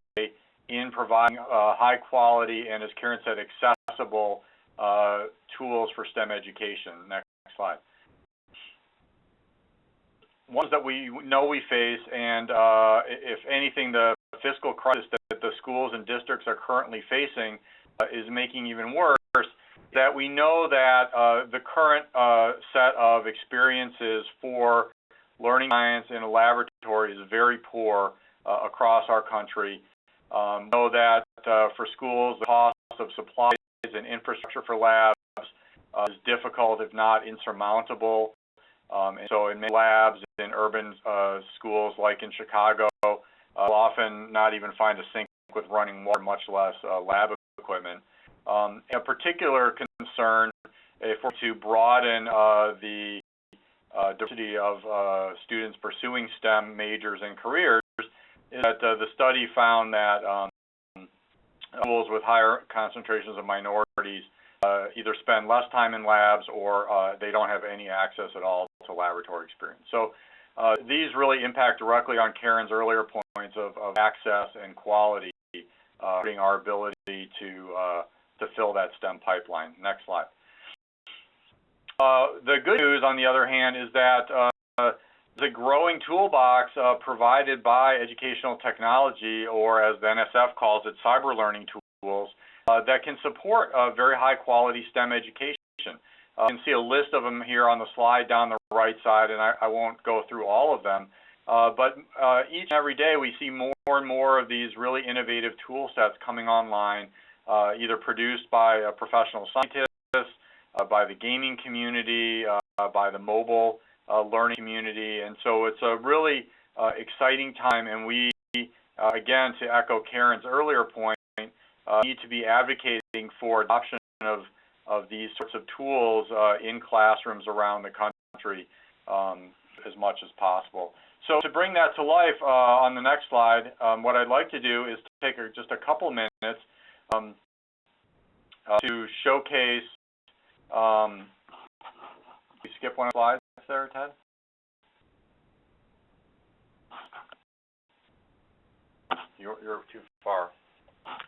in providing high quality and, as Karen said, accessible tools for STEM education. Next slide. Ones that we know we face, and if anything, the fiscal crisis that the schools and districts are currently facing is making even worse, that we know that the current set of experiences for learning science in a laboratory is very poor across our country. Know that for schools, the cost of supplies and infrastructure for labs is difficult, if not insurmountable. And so in many labs in urban schools like in Chicago, will often not even find a sink with running water, much less lab equipment. A particular concern, if we're to broaden the diversity of students pursuing STEM majors and careers, is that the study found that schools with higher concentrations of minorities either spend less time in labs or they don't have any access at all to laboratory experience. So these really impact directly on Karen's earlier points of access and quality, including our ability to fill that STEM pipeline. Next slide. The good news, on the other hand, is that the growing toolbox provided by educational technology, or as the NSF calls it, cyber learning tools, that can support very high quality STEM education. You can see a list of them here on the slide down the right side, and I won't go through all of them. But each and every day we see more and more of these really innovative tool sets coming online, either produced by professional scientists, by the gaming community, by the mobile learning community. And so it's a really exciting time, and we, again, to echo Karen's earlier point, need to be advocating for adoption of these sorts of tools in classrooms around the country as much as possible. So to bring that to life on the next slide, what I'd like to do is take just a couple minutes to showcase. We skip one slide there, Ted? You're too far.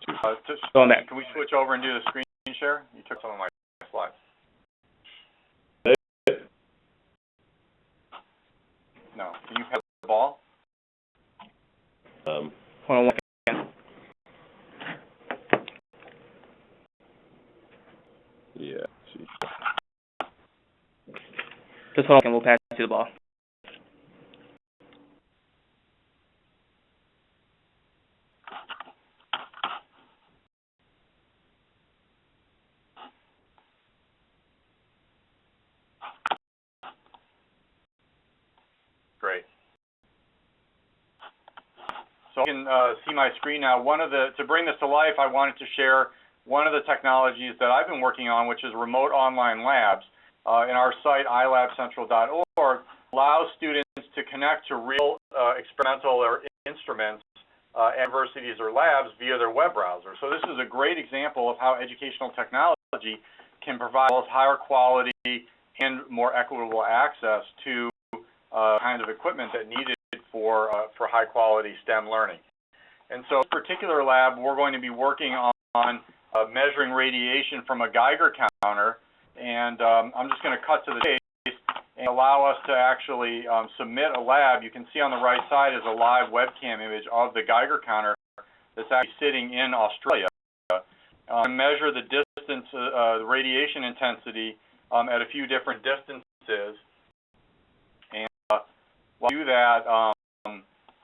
Can we switch over and do the screen share? You took some of my slides. No. Can you pass the ball? Hold on one second. Yeah. Just hold on, and we'll pass you the ball. Great. So you can see my screen now. To bring this to life, I wanted to share one of the technologies that I've been working on, which is remote online labs. In our site, ilabcentral.org, allows students to connect to real experimental or instruments at universities or labs via their web browser. So this is a great example of how educational technology can provide both higher quality and more equitable access to kind of equipment that needed for high quality STEM learning. And so in this particular lab, we're going to be working on measuring radiation from a Geiger counter. And I'm just going to cut to the chase and allow us to actually submit a lab. You can see on the right side is a live webcam image of the Geiger counter that's actually sitting in Australia. Measure the distance, the radiation intensity at a few different distances. And while we do that,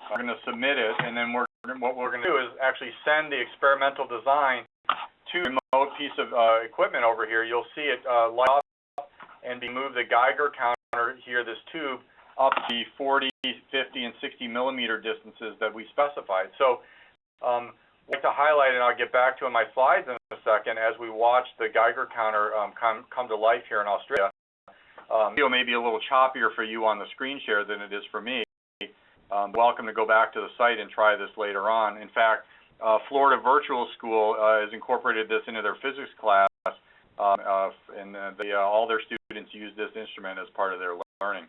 we're going to submit it, and then what we're going to do is actually send the experimental design to a remote piece of equipment over here. You'll see it light up and move the Geiger counter here, this tube, up the 40, 50, and 60 millimeter distances that we specified. So I'd like to highlight, and I'll get back to in my slides in a second, as we watch the Geiger counter come to life here in Australia. Video may be a little choppier for you on the screen share than it is for me. Welcome to go back to the site and try this later on. In fact, Florida Virtual School has incorporated this into their physics class, and all their students use this instrument as part of their learning.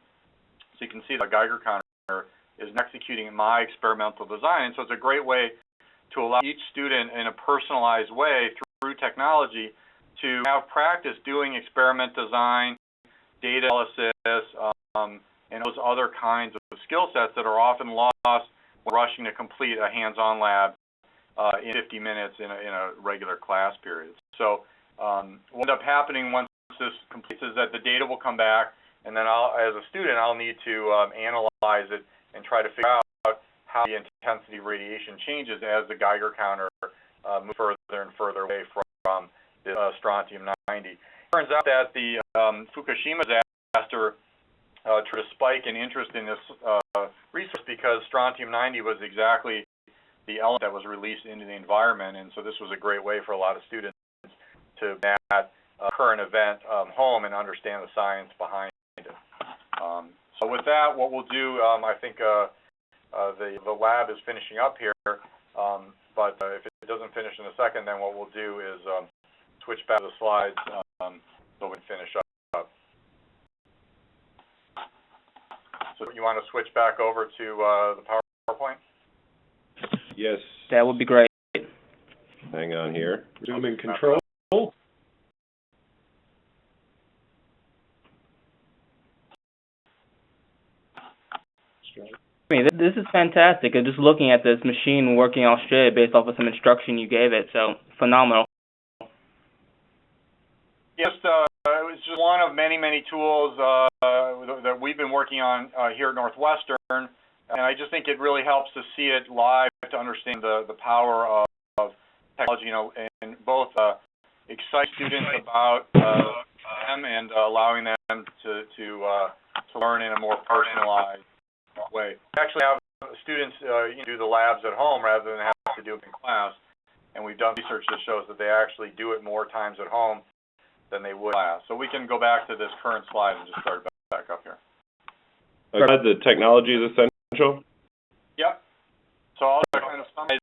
So you can see the Geiger counter is executing my experimental design, so it's a great way to allow each student in a personalized way through technology to have practice doing experiment design, data analysis, and those other kinds of skill sets that are often lost when rushing to complete a hands-on lab in 50 minutes in a regular class period. So what will end up happening once this completes is that the data will come back, and then as a student, I'll need to analyze it and try to figure out how the intensity of radiation changes as the Geiger counter moves further and further away from the strontium-90. It turns out that the Fukushima disaster a spike in interest in this resource because strontium-90 was exactly the element that was released into the environment, and so this was a great way for a lot of students to bring that current event home and understand the science behind it. So with that, what we'll do, I think the lab is finishing up here, but if it doesn't finish in a second, then what we'll do is switch back to the slides so we can finish up. So you want to switch back over to the PowerPoint? Yes. That would be great. Hang on here. Zoom in control. I mean, this is fantastic. Just looking at this machine working in Australia based off of some instruction you gave it, so phenomenal. Yes, it was just one of many, many tools that we've been working on here at Northwestern, and I just think it really helps to see it live to understand the power of technology, and both excite students about them and allowing them to learn in a more personalized way. We actually have students do the labs at home rather than have to do it in class, and we've done research that shows that they actually do it more times at home than they would in class. So we can go back to this current slide and just start back up here. The technology is essential? Yep. So I'll kind of summarize.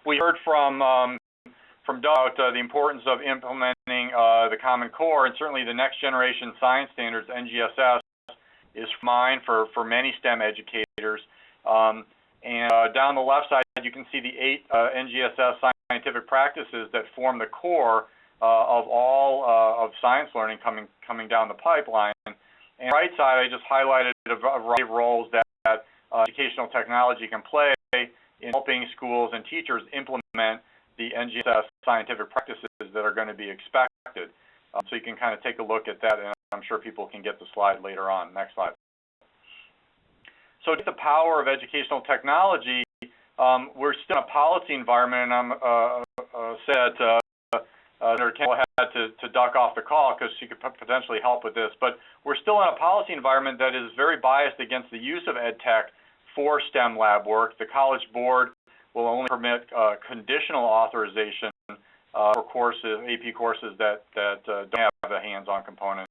We heard from Doug about the importance of implementing the Common Core, and certainly the next generation science standards, NGSS, is mine for many STEM educators. And down the left side, you can see the 8 NGSS scientific practices that form the core of all of science learning coming down the pipeline. And on the right side, I just highlighted a variety of roles that educational technology can play in helping schools and teachers implement the NGSS scientific practices that are going to be expected. So you can kind of take a look at that, and I'm sure people can get the slide later on. Next slide. So the power of educational technology, we're still in a policy environment, and I'm sad Senator Cantwell had to duck off the call because she could potentially help with this, but we're still in a policy environment that is very biased against the use of ed tech for STEM lab work. The College Board will only permit conditional authorization for courses, AP courses that don't have a hands-on component.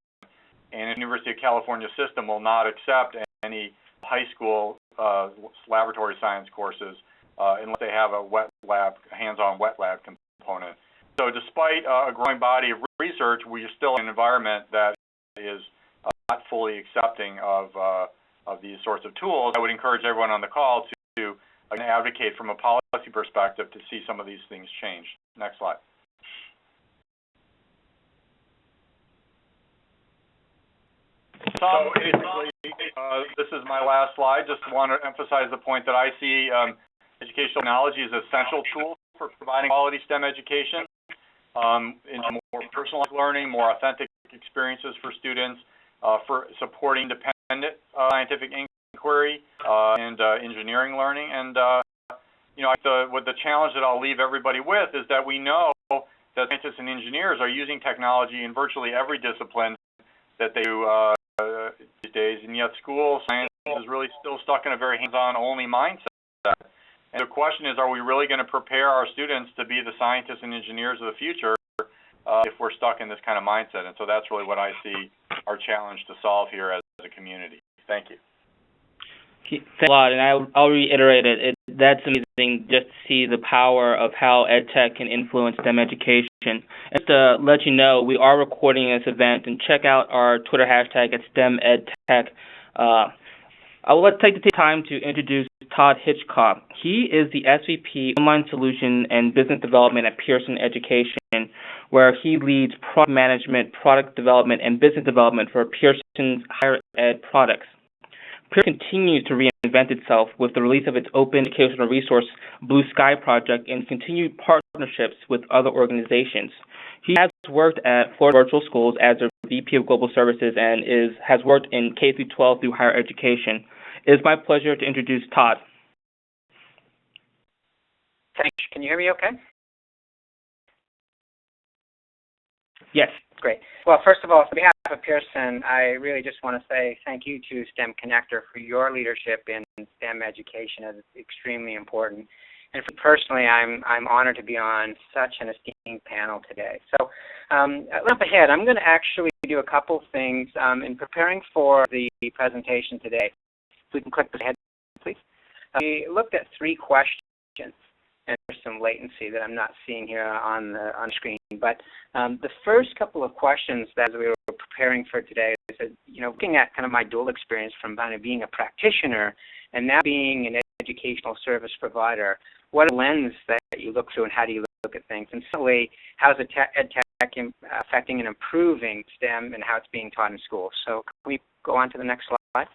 And the University of California system will not accept any high school laboratory science courses unless they have a wet lab, hands-on wet lab component. So despite a growing body of research, we are still in an environment that is not fully accepting of these sorts of tools. I would encourage everyone on the call to advocate from a policy perspective to see some of these things change. Next slide. So basically, this is my last slide. Just want to emphasize the point that I see educational technology is an essential tool for providing quality STEM education, into more personalized learning, more authentic experiences for students, for supporting independent scientific inquiry and engineering learning. And the challenge that I'll leave everybody with is that we know that scientists and engineers are using technology in virtually every discipline that they do these days, and yet school science is really still stuck in a very hands-on only mindset. And the question is, are we really going to prepare our students to be the scientists and engineers of the future if we're stuck in this kind of mindset? And so that's really what I see our challenge to solve here as a community. Thank you. Thanks a lot, and I'll reiterate it. That's amazing just to see the power of how EdTech can influence STEM education. Just to let you know, we are recording this event, and check out our Twitter hashtag at STEMEdTech. I would like to take the time to introduce Todd Hitchcock. He is the SVP Online Solution and Business Development at Pearson Education, where he leads product management, product development, and business development for Pearson's higher ed products. Pearson continues to reinvent itself with the release of its open educational resource Blue Sky project and continued partnerships with other organizations. He has worked at Florida Virtual Schools as a VP of Global Services and has worked in K-12 through higher education. It is my pleasure to introduce Todd. Thanks. Can you hear me okay? Yes. Great. Well, first of all, on behalf of Pearson, I really just want to say thank you to STEMconnector for your leadership in STEM education. It's extremely important. And for personally, I'm honored to be on such an esteemed panel today. So, up ahead, I'm going to actually do a couple things in preparing for the presentation today. If we can click this ahead, please. We looked at 3 questions, and there's some latency that I'm not seeing here on the screen. But the first couple of questions that we were preparing for today is that, looking at kind of my dual experience from kind of being a practitioner and now being an educational service provider, what lens that you look through and how do you look at things? And certainly, how is ed tech affecting and improving STEM and how it's being taught in schools? So can we go on to the next slide?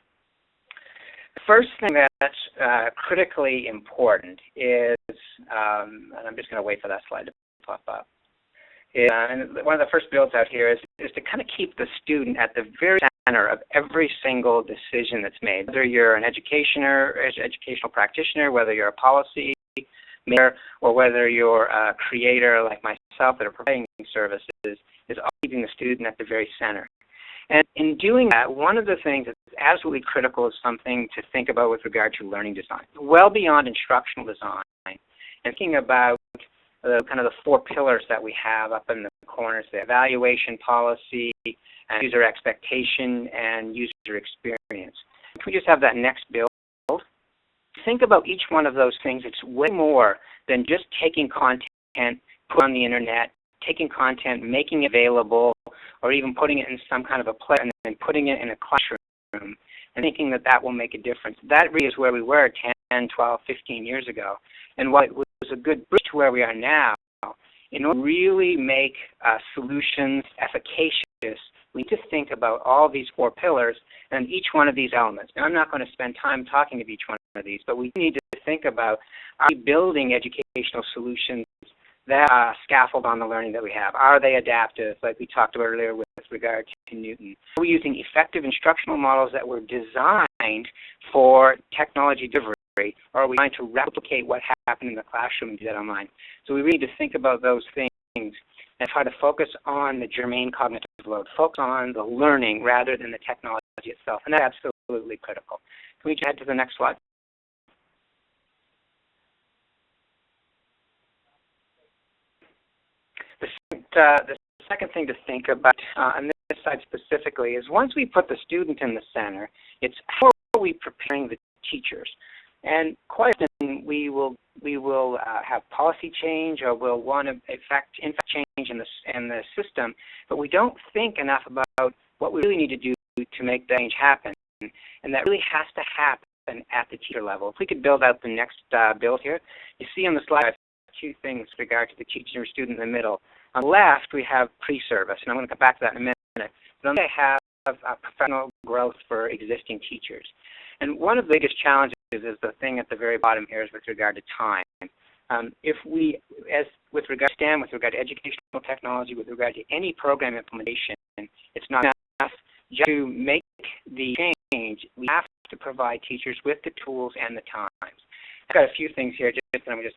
The first thing that's critically important is, and I'm just going to wait for that slide to pop up, and one of the first builds out here is to kind of keep the student at the very center of every single decision that's made. Whether you're an educational practitioner, whether you're a policy maker, or whether you're a creator like myself that are providing services, is keeping the student at the very center. And in doing that, one of the things that's absolutely critical is something to think about with regard to learning design, well beyond instructional design, and thinking about kind of the 4 pillars that we have up in the corners there: evaluation, policy, and user expectation, and user experience. If we just have that next build, think about each one of those things. It's way more than just taking content, put on the internet, taking content, making it available, or even putting it in some kind of a play and then putting it in a classroom and thinking that that will make a difference. That really is where we were 10, 12, 15 years ago. And while it was a good bridge to where we are now, in order to really make solutions efficacious, we need to think about all these 4 pillars and each one of these elements. Now, I'm not going to spend time talking about each one of these, but we need to think about, are we building educational solutions that scaffold on the learning that we have? Are they adaptive, like we talked about earlier with regard to Knewton? Are we using effective instructional models that were designed for technology delivery, or are we trying to replicate what happened in the classroom and do that online? So we really need to think about those things and try to focus on the germane cognitive load, focus on the learning rather than the technology itself, and that's absolutely critical. Can we head to the next slide? The second thing to think about on this side specifically is once we put the student in the center, it's how are we preparing the teachers? And quite often we will have policy change, or we'll want to effect change in the system, but we don't think enough about what we really need to do to make that change happen, and that really has to happen at the teacher level. If we could build out the next build here, you see on the slide I have 2 things with regard to the teacher student in the middle. On the left, we have pre-service, and I'm going to come back to that in a minute. But on the right, I have professional growth for existing teachers. And one of the biggest challenges is the thing at the very bottom here is with regard to time. If we, as with regard to STEM, with regard to educational technology, with regard to any program implementation, it's not enough just to make the change. We have to provide teachers with the tools and the times. I've got a few things here,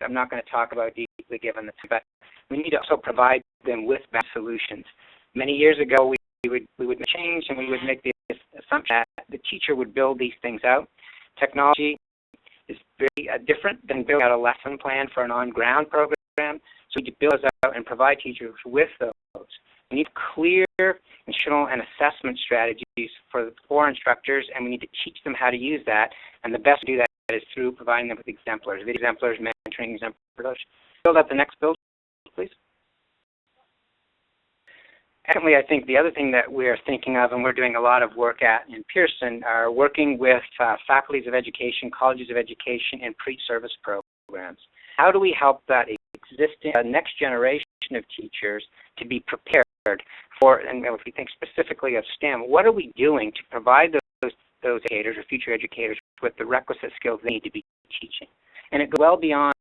I'm not going to talk about deeply given the time, but we need to also provide them with best solutions. Many years ago, we would change and we would make the assumption that the teacher would build these things out. Technology is very different than building out a lesson plan for an on-ground program, so we need to build those out and provide teachers with those. We need clear instructional and assessment strategies for instructors, and we need to teach them how to use that, and the best way to do that is through providing them with exemplars, mentoring exemplars. Build up the next build, please. Secondly, I think the other thing that we're thinking of, and we're doing a lot of work at in Pearson, are working with faculties of education, colleges of education, and pre-service programs. How do we help that existing next generation of teachers to be prepared for, and if we think specifically of STEM, what are we doing to provide those educators or future educators with the requisite skills they need to be teaching? And it goes well beyond,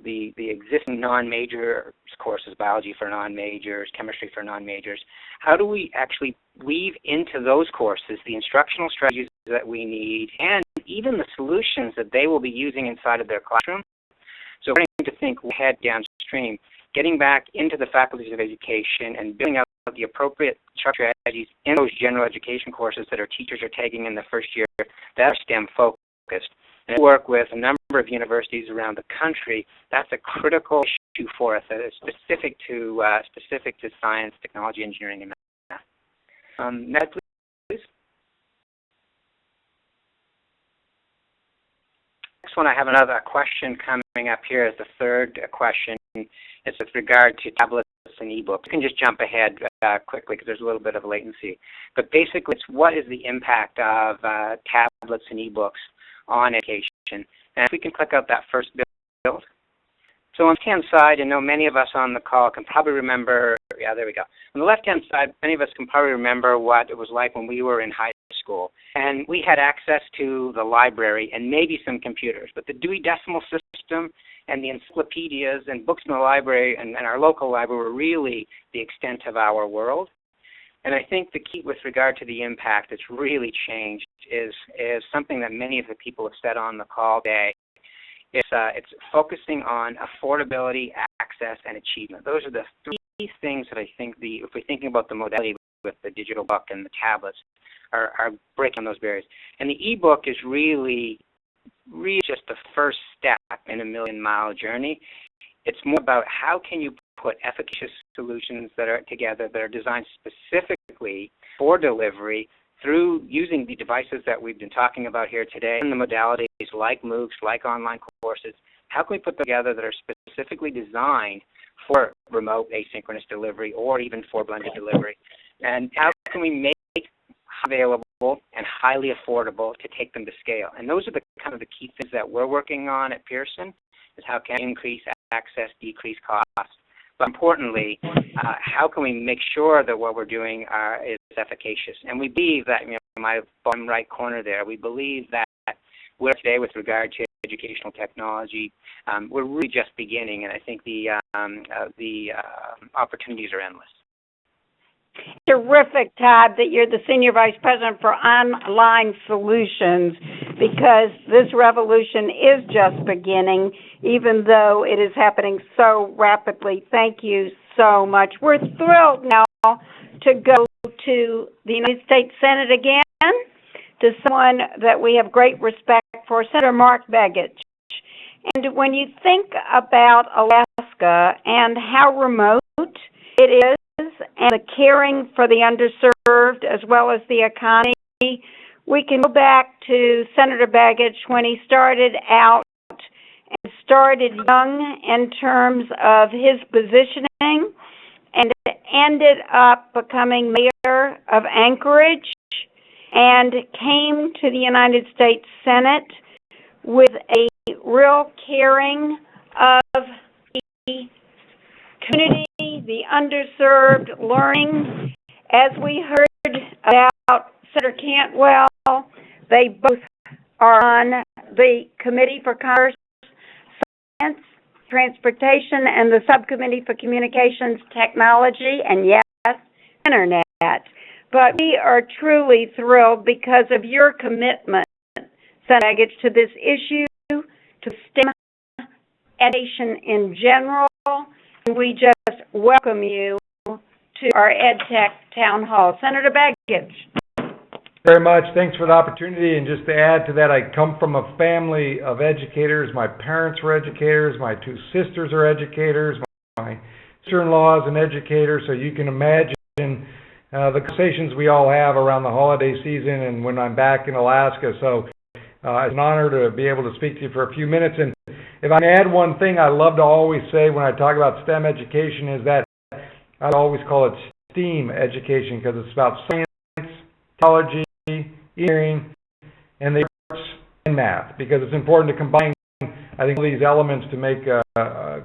the existing non-major courses, biology for non-majors, chemistry for non-majors. How do we actually weave into those courses the instructional strategies that we need and even the solutions that they will be using inside of their classroom? So we're going to think ahead downstream, getting back into the faculties of education and building out the appropriate structure strategies in those general education courses that our teachers are taking in the first year that are STEM focused. And we work with a number of universities around the country. That's a critical issue for us that is specific to science, technology, engineering, and math. Next, please. Next one, I have another question coming up here as the third question. It's with regard to tablets and ebooks. You can just jump ahead quickly because there's a little bit of a latency. But basically, it's what is the impact of tablets and ebooks on education? And if we can click out that first build. So on the left-hand side, I know many of us on the call can probably remember, yeah, there we go. On the left-hand side, many of us can probably remember what it was like when we were in high school. And we had access to the library and maybe some computers. But the Dewey Decimal System and the encyclopedias and books in the library and our local library were really the extent of our world. And I think the key with regard to the impact that's really changed is something that many of the people have said on the call today. It's focusing on affordability, access, and achievement. Those are the three things that I think if we're thinking about the modality with the digital book and the tablets, are breaking those barriers. And the ebook is really just the first step in a million-mile journey. It's more about how can you put efficacious solutions that are together that are designed specifically for delivery through using the devices that we've been talking about here today and the modalities like MOOCs, like online courses. How can we put them together that are specifically designed for remote asynchronous delivery or even for blended delivery? And how can we make available and highly affordable to take them to scale? And those are the kind of the key things that we're working on at Pearson, is how can we increase access, decrease costs. But importantly, how can we make sure that what we're doing is efficacious? And we believe that, my bottom right corner there, we believe that we're today with regard to educational technology, we're really just beginning, and I think the opportunities are endless. Terrific, Todd, that you're the Senior Vice President for Online Solutions, because this revolution is just beginning, even though it is happening so rapidly. Thank you so much. We're thrilled now to go to the United States Senate again, to someone that we have great respect for, Senator Mark Begich. And when you think about Alaska and how remote it is, and the caring for the underserved as well as the economy, we can go back to Senator Begich when he started out and started young in terms of his positioning and ended up becoming mayor of Anchorage and came to the United States Senate with a real caring of the community, the underserved, learning. As we heard about Senator Cantwell, they both are on the Committee for Commerce, Science, Transportation, and the Subcommittee for Communications Technology, and yes, Internet. But we are truly thrilled because of your commitment, Senator Begich, to this issue, to STEM education in general. We just welcome you to our EdTech Town Hall. Senator Begich. Very much. Thanks for the opportunity. And just to add to that, I come from a family of educators. My parents were educators. My two sisters are educators. My sister-in-law is an educator. So you can imagine the conversations we all have around the holiday season and when I'm back in Alaska. So it's an honor to be able to speak to you for a few minutes. And if I can add one thing I love to always say when I talk about STEM education is that I always call it STEAM education because it's about science, technology, engineering, and the arts and math, because it's important to combine, I think, all these elements to make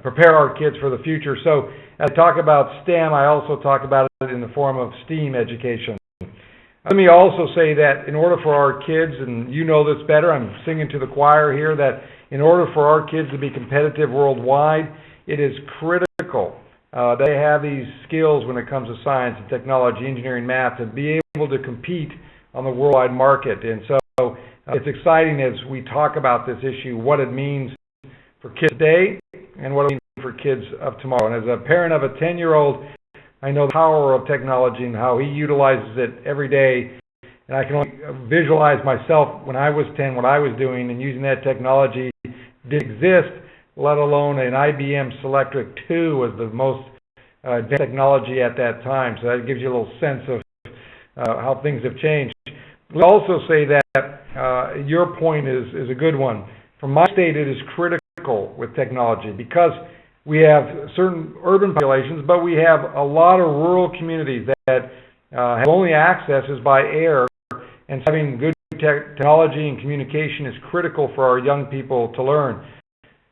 prepare our kids for the future. So as I talk about STEM, I also talk about it in the form of STEAM education. Let me also say that in order for our kids, and you know this better, I'm singing to the choir here, that in order for our kids to be competitive worldwide, it is critical they have these skills when it comes to science and technology, engineering, math, to be able to compete on the worldwide market. And so it's exciting as we talk about this issue, what it means for kids today and what it means for kids of tomorrow. And as a parent of a 10-year-old, I know the power of technology and how he utilizes it every day. And I can only visualize myself when I was 10, what I was doing and using that technology didn't exist, let alone an IBM Selectric 2 was the most advanced technology at that time. So that gives you a little sense of how things have changed. We also say that your point is a good one. From my state, it is critical with technology because we have certain urban populations, but we have a lot of rural communities that have only access is by air, and having good technology and communication is critical for our young people to learn.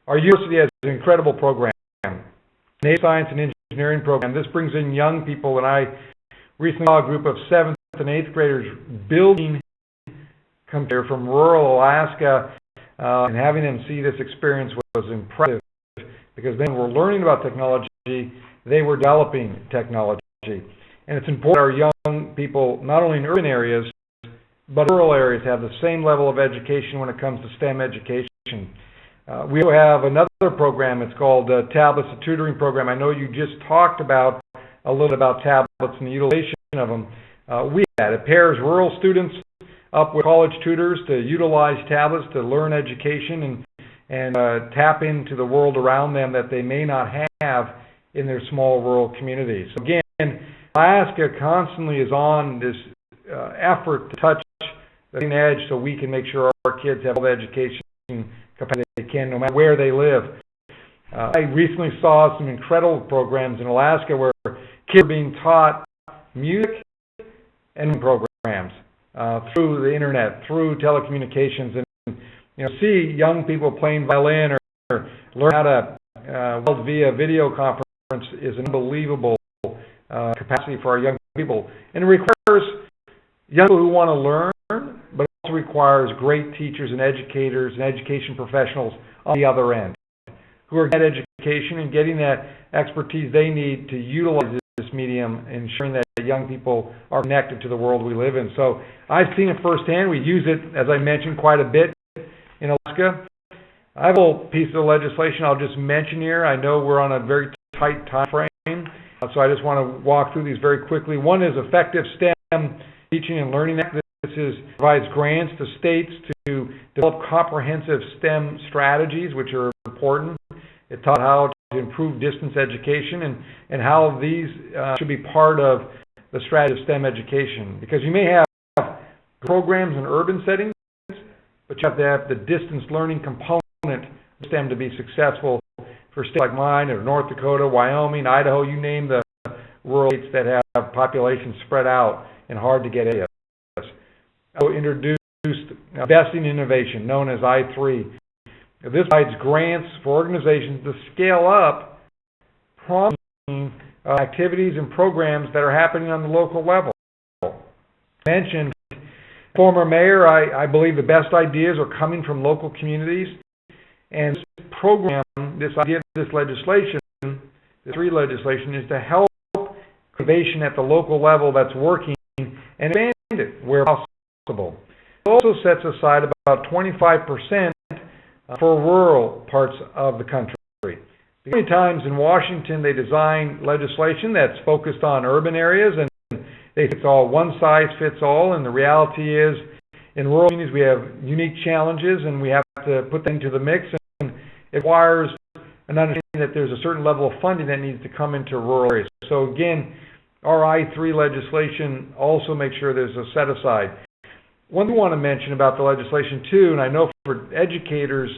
Our university has an incredible program, Native Science and Engineering program. This brings in young people, and I recently saw a group of 7th and 8th graders building come here from rural Alaska, and having them see this experience was impressive because then we're learning about technology, they were developing technology. And it's important our young people, not only in urban areas, but rural areas, have the same level of education when it comes to STEM education. We have another program, it's called Tablets, a tutoring program. I know you just talked about a little about tablets and the utilization of them. It pairs rural students up with college tutors to utilize tablets to learn education and tap into the world around them that they may not have in their small rural communities. So again, Alaska constantly is on this effort to touch the edge so we can make sure our kids have all the education capacity they can no matter where they live. I recently saw some incredible programs in Alaska where kids are being taught music and programs through the internet, through telecommunications, and see young people playing violin or learn how to weld via video conference is an unbelievable capacity for our young people. And it requires young people who want to learn, but it also requires great teachers and educators and education professionals on the other end who are getting education and getting that expertise they need to utilize this medium, ensuring that young people are connected to the world we live in. So I've seen it firsthand. We use it, as I mentioned, quite a bit in Alaska. I have a little piece of legislation I'll just mention here. I know we're on a very tight time frame, so I just want to walk through these very quickly. One is Effective STEM Teaching and Learning Act. This provides grants to states to develop comprehensive STEM strategies, which are important. It taught how to improve distance education and how these should be part of the strategy of STEM education. Because you may have programs in urban settings, but you have to have the distance learning component of STEM to be successful for states like mine or North Dakota, Wyoming, Idaho, you name the rural states that have populations spread out in hard to get areas. I introduced Investing in Innovation, known as I3. This provides grants for organizations to scale up promising activities and programs that are happening on the local level. I mentioned former mayor, I believe the best ideas are coming from local communities. And this program, this idea of this legislation, the three legislation, is to help innovation at the local level that's working and expand it where possible. It also sets aside about 25% for rural parts of the country. Many times in Washington they design legislation that's focused on urban areas and they think it's all one size fits all, and the reality is in rural communities we have unique challenges and we have to put them into the mix, and it requires an understanding that there's a certain level of funding that needs to come into rural areas. So again, our I3 legislation also makes sure there's a set aside. One thing I want to mention about the legislation too, and I know for educators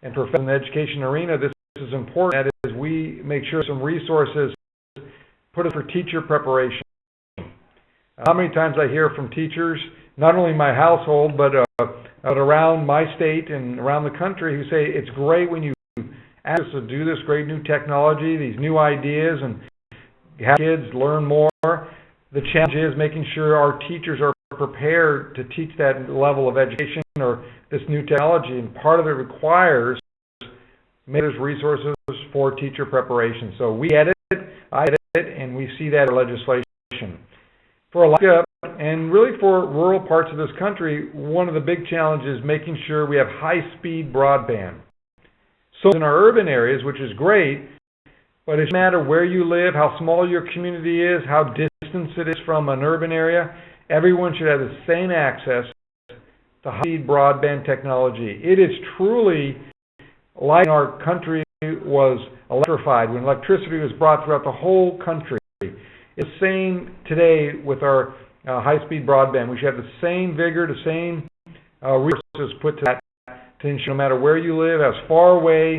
and professionals in the education arena, this is important, that is we make sure some resources put it for teacher preparation. How many times I hear from teachers, not only in my household, but around my state and around the country, who say it's great when you ask us to do this great new technology, these new ideas, and have kids learn more. The challenge is making sure our teachers are prepared to teach that level of education or this new technology, and part of it requires there's resources for teacher preparation. So we edit it, I edit it, and we see that in legislation. For Alaska, and really for rural parts of this country, one of the big challenges is making sure we have high-speed broadband. So in our urban areas, which is great, but it doesn't matter where you live, how small your community is, how distant it is from an urban area, everyone should have the same access to high-speed broadband technology. It is truly like our country was electrified, when electricity was brought throughout the whole country. It's the same today with our high-speed broadband. We should have the same vigor, the same resources put to that to ensure no matter where you live, as far away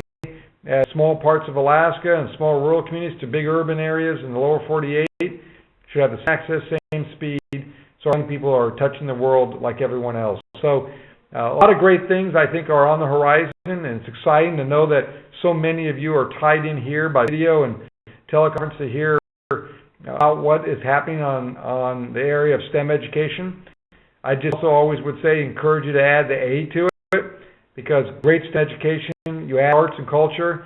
as small parts of Alaska and small rural communities to big urban areas in the lower 48, should have the same access, same speed, so young people are touching the world like everyone else. So a lot of great things I think are on the horizon, and it's exciting to know that so many of you are tied in here by video and teleconference to hear about what is happening on the area of STEM education. I just also always would say encourage you to add the A to it, because great STEM education, you add arts and culture,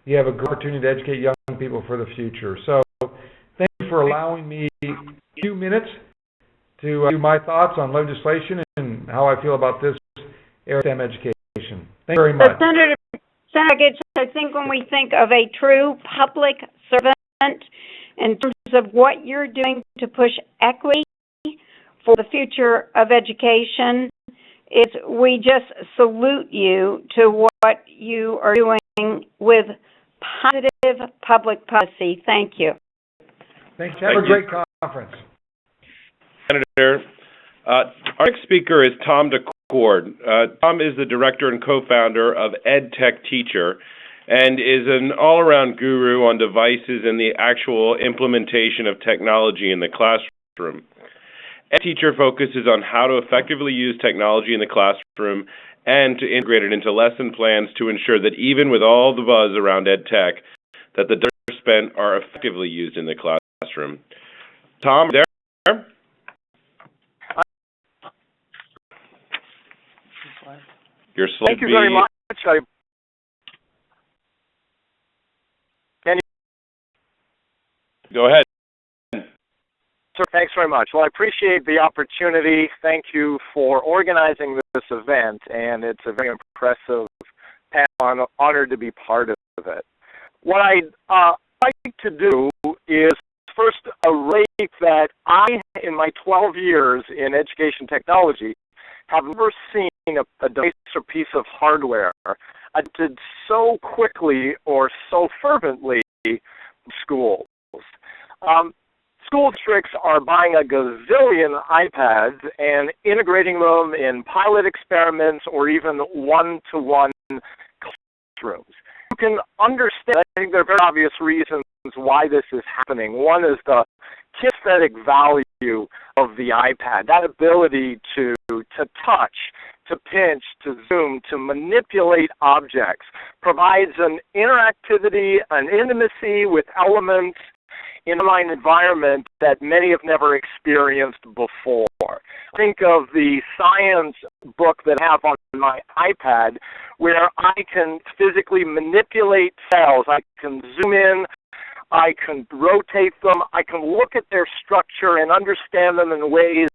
you have a great opportunity to educate young people for the future. So thank you for allowing me a few minutes to do my thoughts on legislation and how I feel about this area of STEM education. Thank you very much. Senator Gitz, I think when we think of a true public servant in terms of what you're doing to push equity for the future of education, is we just salute you to what you are doing with positive public policy. Thank you. Thanks. Have a great conference. Senator. Our next speaker is Tom DeCord. Tom is the director and co-founder of EdTech Teacher and is an all-around guru on devices and the actual implementation of technology in the classroom. EdTeacher focuses on how to effectively use technology in the classroom and to integrate it into lesson plans to ensure that even with all the buzz around EdTech, that the dollars spent are effectively used in the classroom. Tom, there? Your slide. Thank you very much. Go ahead. Sir, thanks very much. Well, I appreciate the opportunity. Thank you for organizing this event, and it's a very impressive panel. I'm honored to be part of it. What I'd like to do is first relate that I, in my 12 years in education technology, have never seen a device or piece of hardware adopted so quickly or so fervently in schools. School districts are buying a gazillion iPads and integrating them in pilot experiments or even one-to-one classrooms. You can understand, I think there are very obvious reasons why this is happening. One is the kinesthetic value of the iPad, that ability to touch, to pinch, to zoom, to manipulate objects, provides an interactivity, an intimacy with elements in an online environment that many have never experienced before. Think of the science book that I have on my iPad, where I can physically manipulate cells. I can zoom in, I can rotate them, I can look at their structure and understand them in ways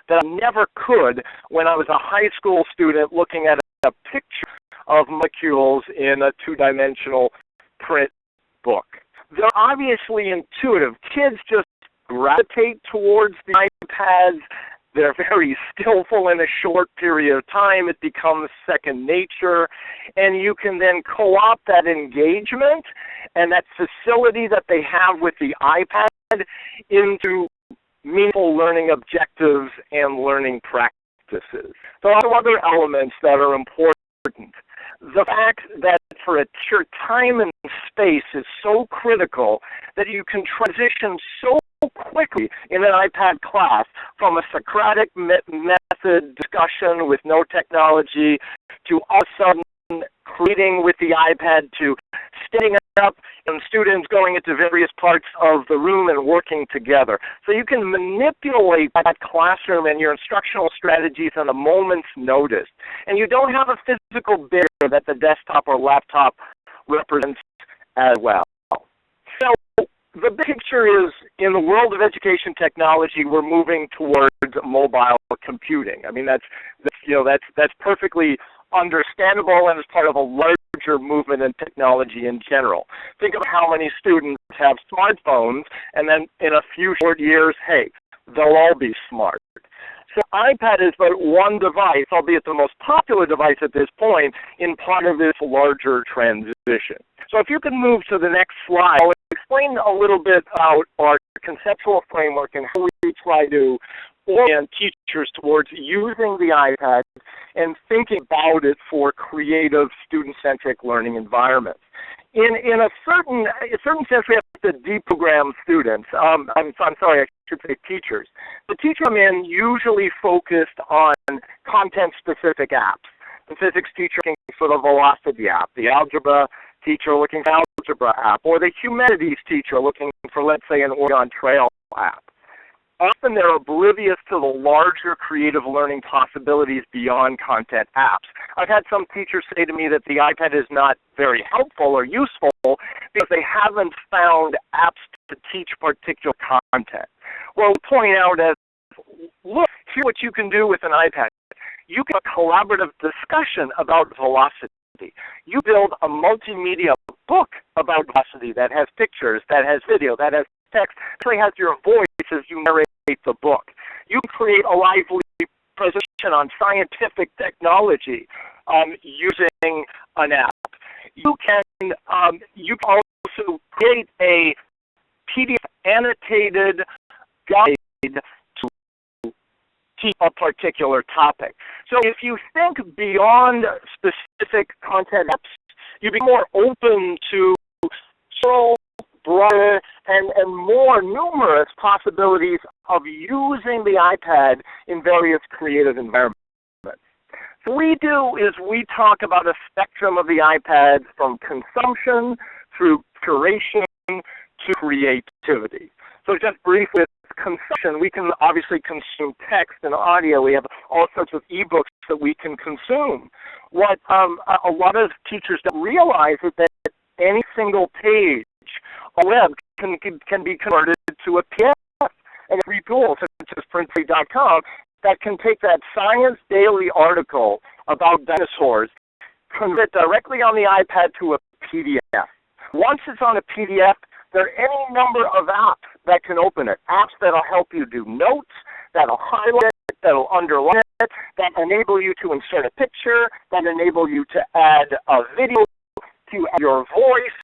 that I never could when I was a high school student looking at a picture of molecules in a two-dimensional print book. They're obviously intuitive. Kids just gravitate towards the iPads. They're very skillful in a short period of time. It becomes second nature. And you can then co-opt that engagement and that facility that they have with the iPad into meaningful learning objectives and learning practices. There are other elements that are important. The fact that for a teacher, time and space is so critical that you can transition so quickly in an iPad class from a Socratic method discussion with no technology to all of a sudden creating with the iPad to standing up and students going into various parts of the room and working together. So you can manipulate that classroom and your instructional strategies on a moment's notice. And you don't have a physical barrier that the desktop or laptop represents as well. So the big picture is, in the world of education technology, we're moving towards mobile computing. I mean, that's perfectly understandable and is part of a larger major movement in technology in general. Think of how many students have smartphones, and then in a few short years, hey, they'll all be smart. So iPad is but one device, albeit the most popular device at this point, in part of this larger transition. So if you can move to the next slide, I'll explain a little bit about our conceptual framework and how we try to orient teachers towards using the iPad and thinking about it for creative, student-centric learning environments. In a certain sense, we have to deprogram students. I'm sorry, I should say teachers. The teachers come in usually focused on content-specific apps. The physics teacher looking for the velocity app, the algebra teacher looking for the algebra app, or the humanities teacher looking for, let's say, an Oregon Trail app. Often they're oblivious to the larger creative learning possibilities beyond content apps. I've had some teachers say to me that the iPad is not very helpful or useful because they haven't found apps to teach particular content. Well, we point out as, look, here's what you can do with an iPad. You can have a collaborative discussion about velocity. You build a multimedia book about velocity that has pictures, that has video, that has text, actually has your voice as you narrate the book. You can create a lively presentation on scientific technology using an app. You can also create a PDF annotated guide to teach a particular topic. So if you think beyond specific content apps, you be more open to broader and more numerous possibilities of using the iPad in various creative environments. So what we do is we talk about a spectrum of the iPad from consumption through curation to creativity. So just briefly, with consumption, we can obviously consume text and audio. We have all sorts of ebooks that we can consume. What a lot of teachers don't realize is that any single page on the web can be converted to a PDF, and free tools such as printfree.com that can take that Science Daily article about dinosaurs, convert it directly on the iPad to a PDF. Once it's on a PDF, there are any number of apps that can open it. Apps that'll help you do notes, that'll highlight it, that'll underline it, that enable you to insert a picture, that enable you to add a video, to add your voice.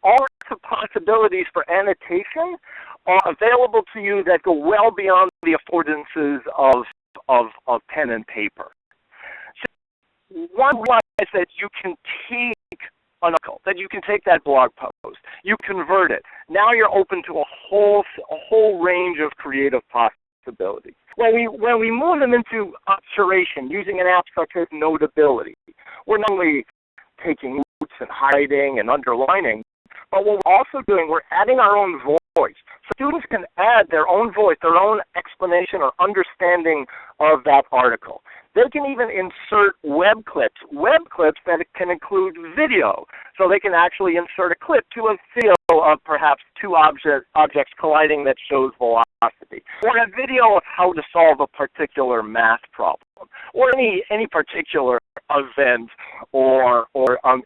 All sorts of possibilities for annotation are available to you that go well beyond the affordances of pen and paper. So one is that you can take an article, that you can take that blog post, you convert it. Now you're open to a whole range of creative possibilities. When we move them into curation, using an app such as Notability, we're not only taking notes and highlighting and underlining, but what we're also doing, we're adding our own voice. So students can add their own voice, their own explanation or understanding of that article. They can even insert web clips that can include video. So they can actually insert a clip to a video of perhaps two objects colliding that shows velocity, or a video of how to solve a particular math problem, or any particular event or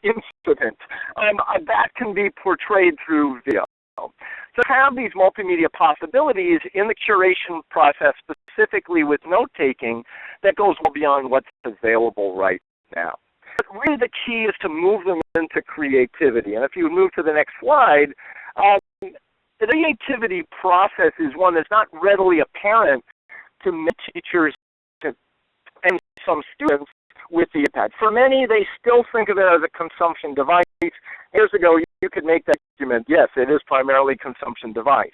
incident. That can be portrayed through video. So to have these multimedia possibilities in the curation process, specifically with note-taking, that goes well beyond what's available right now. But really the key is to move them into creativity. And if you move to the next slide, the creativity process is one that's not readily apparent to many teachers and some students with the iPad. For many, they still think of it as a consumption device. Years ago, you could make that argument, yes, it is primarily a consumption device.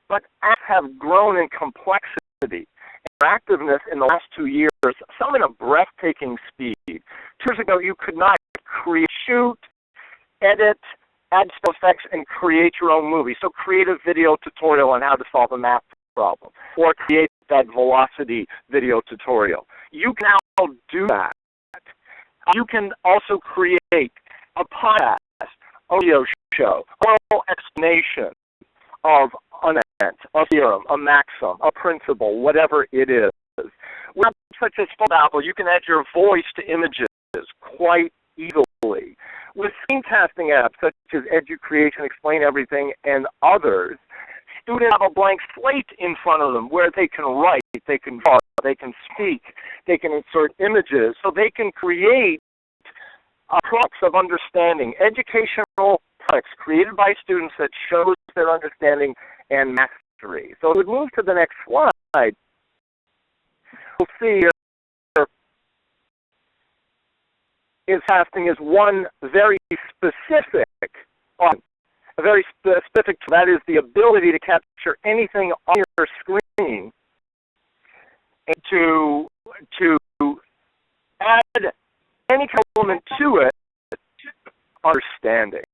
But apps have grown in complexity and interactiveness in the last 2 years, some at a breathtaking speed. 2 years ago, you could not shoot, edit, add special effects, and create your own movie. So create a video tutorial on how to solve a math problem, or create that velocity video tutorial. You can now do that. You can also create a podcast, audio show, oral explanation of an event, a theorem, a maxim, a principle, whatever it is. With apps such as Apple, you can add your voice to images quite easily. With screencasting apps such as EduCreation, Explain Everything, and others, students have a blank slate in front of them where they can write, they can draw, they can speak, they can insert images, so they can create products of understanding, educational products created by students that shows their understanding and mastery. So if we move to the next slide, we'll see is casting is one very specific one. A very specific, that is the ability to capture anything on your screen and to add any element to it, understanding.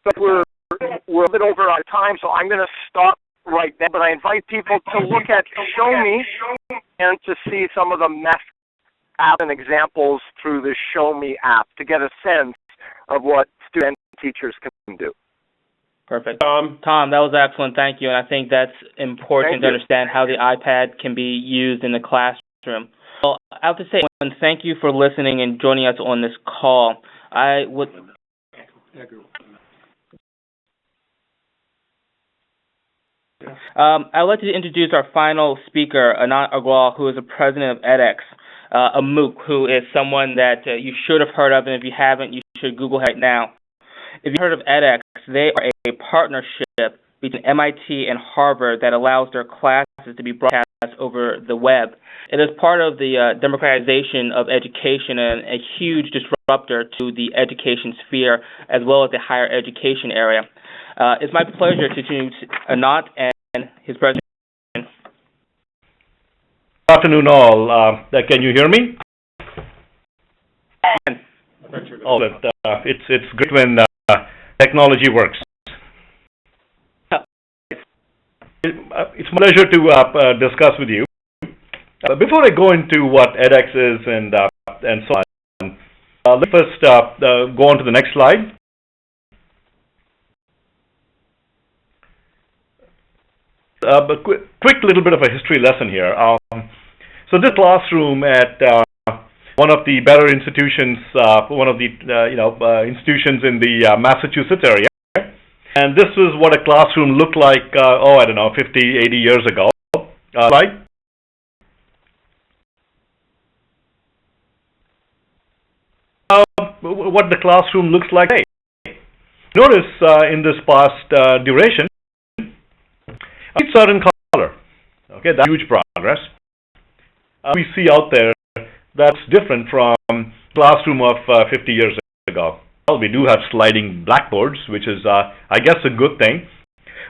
So we're a bit over our time, so I'm going to stop right there, but I invite people to look at Show Me and to see some of the math apps and examples through the Show Me app to get a sense of what students and teachers can do. Perfect. Tom, that was excellent. Thank you. And I think that's important to understand how the iPad can be used in the classroom. Well, I have to say, thank you for listening and joining us on this call. I would like to introduce our final speaker, Anant Agrawal, who is the president of edX, a MOOC, who is someone that you should have heard of, and if you haven't, you should Google right now. If you've heard of edX, they are a partnership between MIT and Harvard that allows their classes to be broadcast over the web. It is part of the democratization of education and a huge disruptor to the education sphere as well as the higher education area. It's my pleasure to introduce Anant and his presentation. Good afternoon, all. Can you hear me? Oh, it's great when technology works. It's my pleasure to discuss with you. Before I go into what edX is and so on, let's first go on to the next slide. But quick little bit of a history lesson here. So this classroom at one of the better institutions, one of the institutions in the Massachusetts area. And this is what a classroom looked like, 50, 80 years ago. Slide. What the classroom looks like today. Notice in this past duration, it's are in color. Okay, that's huge progress. We see out there that's different from classroom of 50 years ago. Well, we do have sliding blackboards, which is, I guess, a good thing.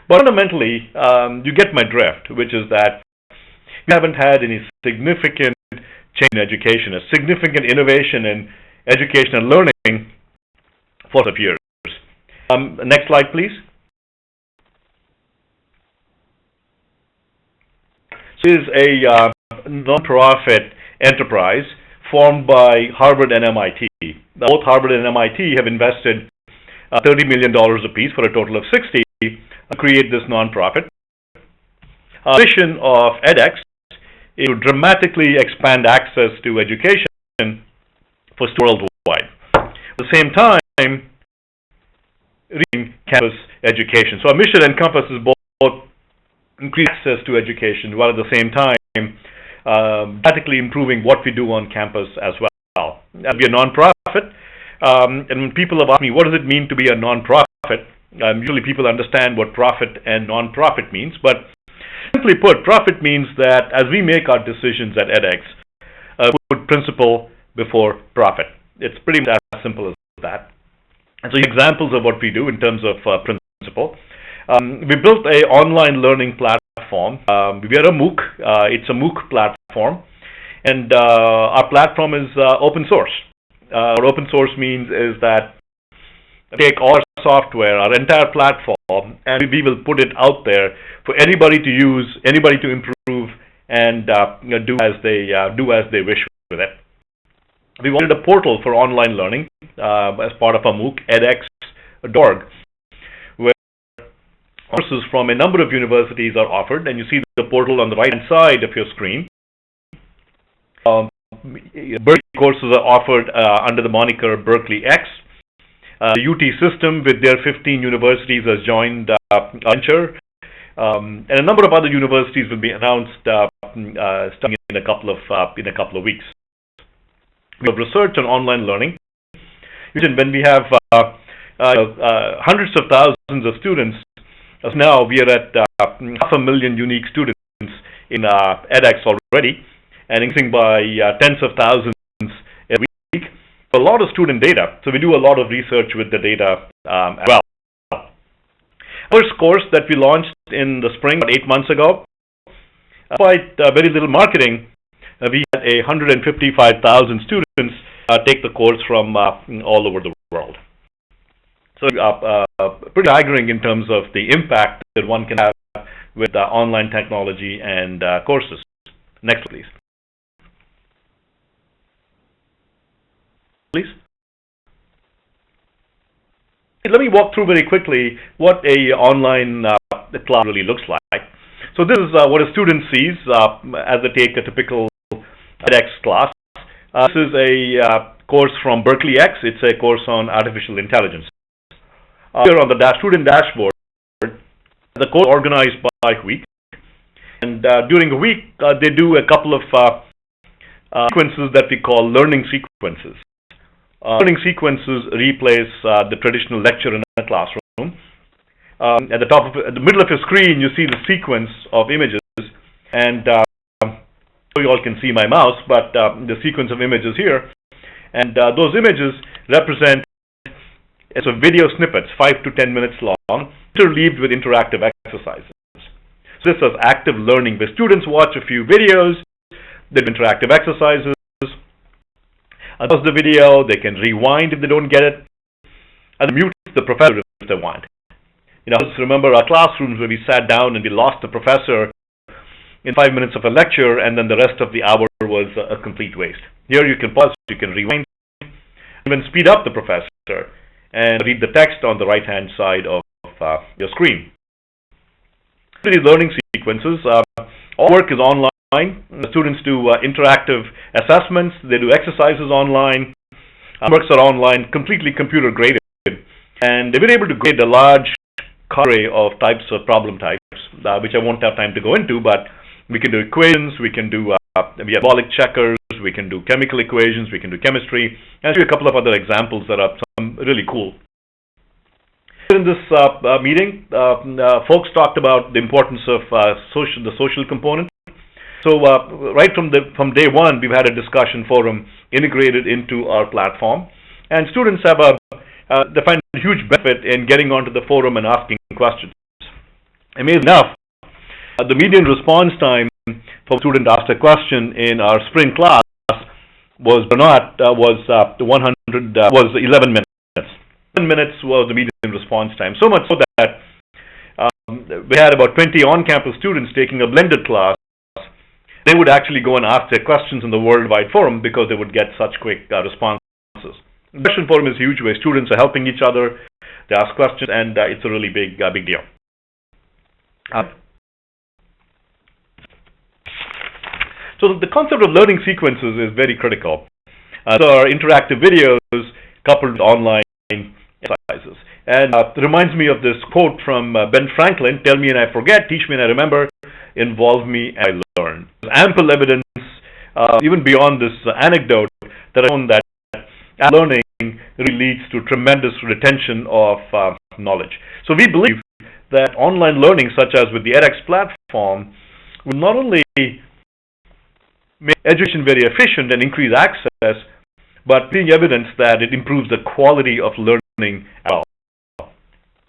But fundamentally, you get my drift, which is that we haven't had any significant change in education, a significant innovation in education and learning for some years. Next slide, please. This is a non-profit enterprise formed by Harvard and MIT. Both Harvard and MIT have invested $30 million apiece for a total of $60 million to create this nonprofit. The mission of edX is to dramatically expand access to education for students worldwide. At the same time, reaching campus education. So our mission encompasses both increased access to education while at the same time dramatically improving what we do on campus as well. That'll be a nonprofit. And when people have asked me, what does it mean to be a nonprofit? Usually people understand what profit and nonprofit means, but simply put, profit means that as we make our decisions at edX, put principle before profit. It's pretty much as simple as that. And so examples of what we do in terms of principle. We built an online learning platform. We are a MOOC. It's a MOOC platform. And our platform is open source. What open source means is that take all our software, our entire platform, and we will put it out there for anybody to use, anybody to improve, and do as they wish with it. We wanted a portal for online learning as part of our MOOC, edX.org, where courses from a number of universities are offered, and you see the portal on the right-hand side of your screen. Berkeley courses are offered under the moniker Berkeley X. The UT system, with their 15 universities, has joined venture, and a number of other universities will be announced starting in a couple of weeks. We have research on online learning. When we have hundreds of thousands of students, as now we are at 500,000 unique students in edX already, and increasing by tens of thousands every week. A lot of student data, so we do a lot of research with the data as well. First course that we launched in the spring, about 8 months ago, despite very little marketing, we had 155,000 students take the course from all over the world. So pretty staggering in terms of the impact that one can have with online technology and courses. Next, please. Please. Let me walk through very quickly what a online class really looks like. So this is what a student sees as they take a typical edX class. This is a course from Berkeley X. It's a course on artificial intelligence. Here on the student dashboard, the course is organized by week. And during the week, they do a couple of sequences that we call learning sequences. Learning sequences replace the traditional lecture in a classroom. At the middle of your screen, you see the sequence of images, and you all can see my mouse, but the sequence of images here, and those images represent video snippets, 5 to 10 minutes long, interleaved with interactive exercises. So this is active learning, where students watch a few videos, they do interactive exercises. Pause the video, they can rewind if they don't get it, and mute the professor if they want. Just remember our classrooms where we sat down and we lost the professor in 5 minutes of a lecture, and then the rest of the hour was a complete waste. Here you can pause, you can rewind, even speed up the professor, and read the text on the right-hand side of your screen. These learning sequences, all work is online. The students do interactive assessments, they do exercises online, works are online, completely computer graded, and they've been able to grade a large array of types of problem types, which I won't have time to go into, but we can do equations, we can do metabolic checkers, we can do chemical equations, we can do chemistry, and I'll show you a couple of other examples that are really cool. In this meeting, folks talked about the importance of the social component. So right from day one, we've had a discussion forum integrated into our platform, and students have they find a huge benefit in getting onto the forum and asking questions. Amazing enough, the median response time for a student asked a question in our spring class was 11 minutes. 11 minutes was the median response time. So much so that we had about 20 on-campus students taking a blended class. They would actually go and ask their questions in the worldwide forum because they would get such quick responses. The question forum is huge, where students are helping each other, they ask questions, and it's a really big deal. So the concept of learning sequences is very critical. So our interactive videos coupled with online exercises. And it reminds me of this quote from Ben Franklin, "Tell me and I forget, teach me and I remember, involve me and I learn." There's ample evidence, even beyond this anecdote, that has shown that learning really leads to tremendous retention of knowledge. So we believe that online learning, such as with the edX platform, will not only make education very efficient and increase access, but being evidence that it improves the quality of learning as well.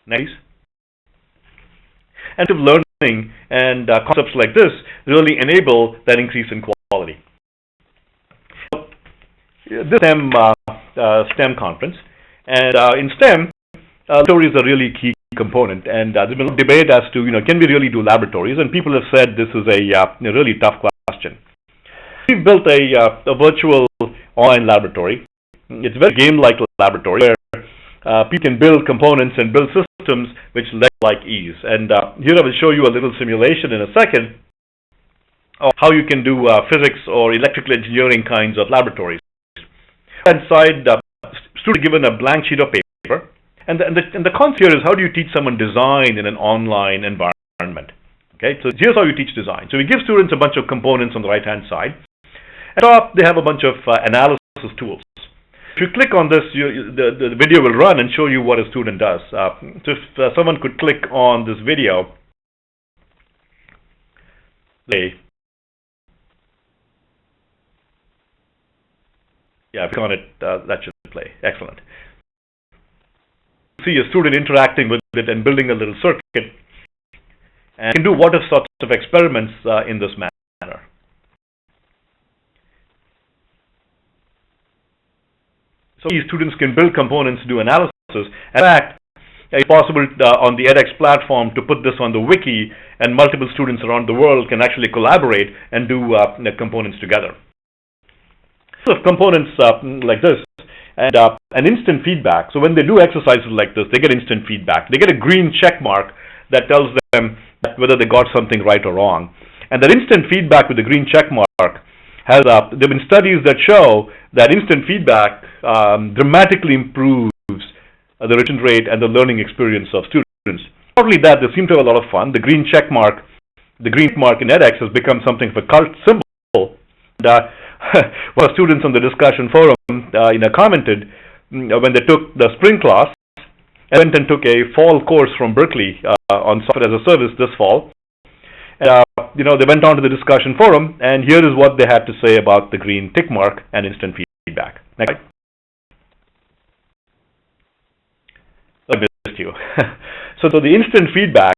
Next. And learning and concepts like this really enable that increase in quality. This STEM conference, and in STEM, laboratories are really key component. And there's been a debate as to, can we really do laboratories? And people have said this is a really tough question. We've built a virtual online laboratory. It's a very game-like laboratory where people can build components and build systems which like ease. And here I will show you a little simulation in a second or how you can do physics or electrical engineering kinds of laboratories. Inside, students given a blank sheet of paper, and the concept here is how do you teach someone design in an online environment? Okay, so here's how you teach design. So we give students a bunch of components on the right-hand side. At the top, they have a bunch of analysis tools. If you click on this, the video will run and show you what a student does. So if someone could click on this video, click on it, that should play. Excellent. See a student interacting with it and building a little circuit, and can do what sorts of experiments in this manner. So these students can build components, do analysis. In fact, it's possible on the edX platform to put this on the wiki, and multiple students around the world can actually collaborate and do components together. So components like this, and an instant feedback. So when they do exercises like this, they get instant feedback. They get a green check mark that tells them whether they got something right or wrong. And that instant feedback with the green check mark has, there have been studies that show that instant feedback dramatically improves the retention rate and the learning experience of students. Not only that, they seem to have a lot of fun. The green check mark, the green mark in edX has become something of a cult symbol. One of students on the discussion forum commented when they took the spring class and went and took a fall course from Berkeley on software as a service this fall. And, they went on to the discussion forum, and here is what they had to say about the green tick mark and instant feedback. Next slide. I missed you. So the instant feedback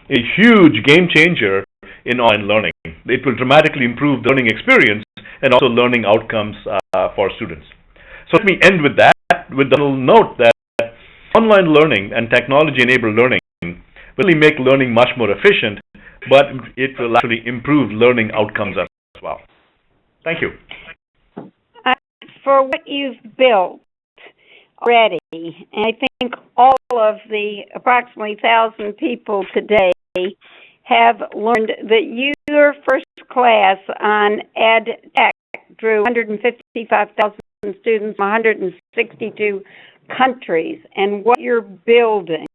is a huge game changer in online learning. It will dramatically improve the learning experience and also learning outcomes for students. So let me end with that, with the little note that online learning and technology-enabled learning will really make learning much more efficient, but it will actually improve learning outcomes as well. Thank you. For what you've built already, and I think all of the approximately 1,000 people today have learned that your first class on EdTech drew 155,000 students from 162 countries, and what you're building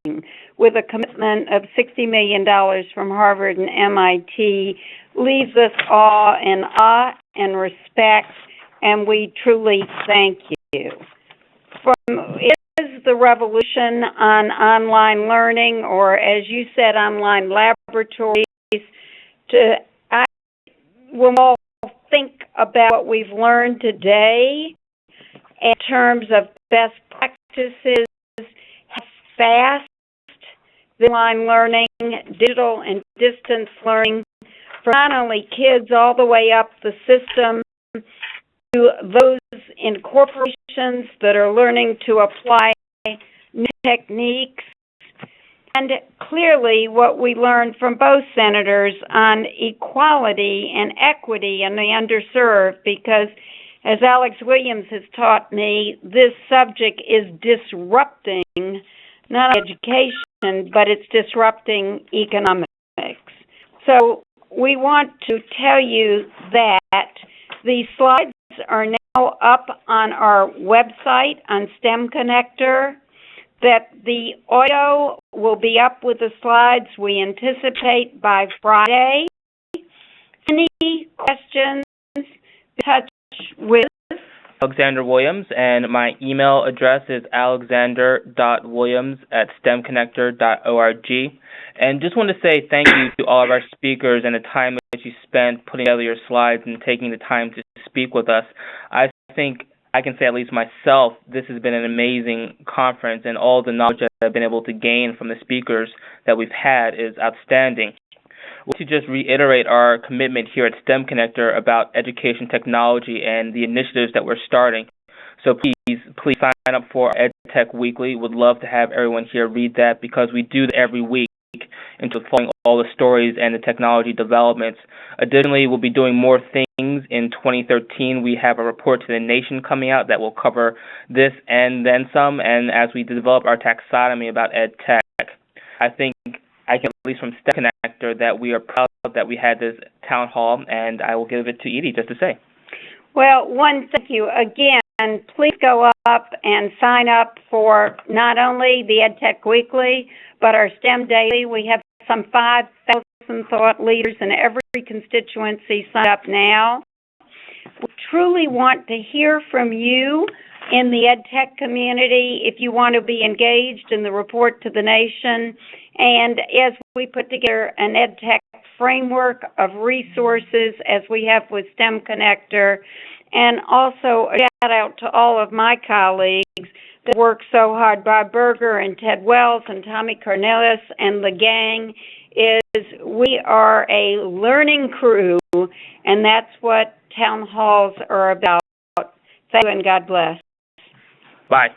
with a commitment of $60 million from Harvard and MIT leaves us in awe and respect, and we truly thank you. It is the revolution on online learning, or as you said, online laboratories. We'll all think about what we've learned today in terms of best practices, how fast the online learning, digital and distance learning, for not only kids all the way up the system to those in corporations that are learning to apply new techniques. And clearly what we learned from both senators on equality and equity in the underserved, because as Alex Williams has taught me, this subject is disrupting not only education, but it's disrupting economics. So we want to tell you that the slides are now up on our website on STEMconnector, that the audio will be up with the slides we anticipate by Friday. Any questions? Touch with Alexander Williams, and my email address is alexander.williams@stemconnector.org. And just want to say thank you to all of our speakers and the time that you spent putting together your slides and taking the time to speak with us. I think I can say, at least myself, this has been an amazing conference, and all the knowledge that I've been able to gain from the speakers that we've had is outstanding. To just reiterate our commitment here at STEMconnector about education technology and the initiatives that we're starting. So please sign up for EdTech Weekly. Would love to have everyone here read that, because we do that every week into following all the stories and the technology developments. Additionally, we'll be doing more things in 2013. We have a report to the nation coming out that will cover this and then some, and as we develop our taxonomy about EdTech. I think I can, at least from STEMconnector, that we are proud that we had this town hall, and I will give it to Edie just to say. Well, one, thank you. Again, please go up and sign up for not only the EdTech Weekly, but our STEM Daily. We have some 5,000 thought leaders in every constituency. Sign up now. We truly want to hear from you in the EdTech community if you want to be engaged in the report to the nation. And as we put together an EdTech framework of resources as we have with STEMconnector, and also a shout out to all of my colleagues that work so hard, Bob Berger and Ted Wells and Tommy Cornelis and the gang, is we are a learning crew, and that's what town halls are about. Thank you and God bless. Bye.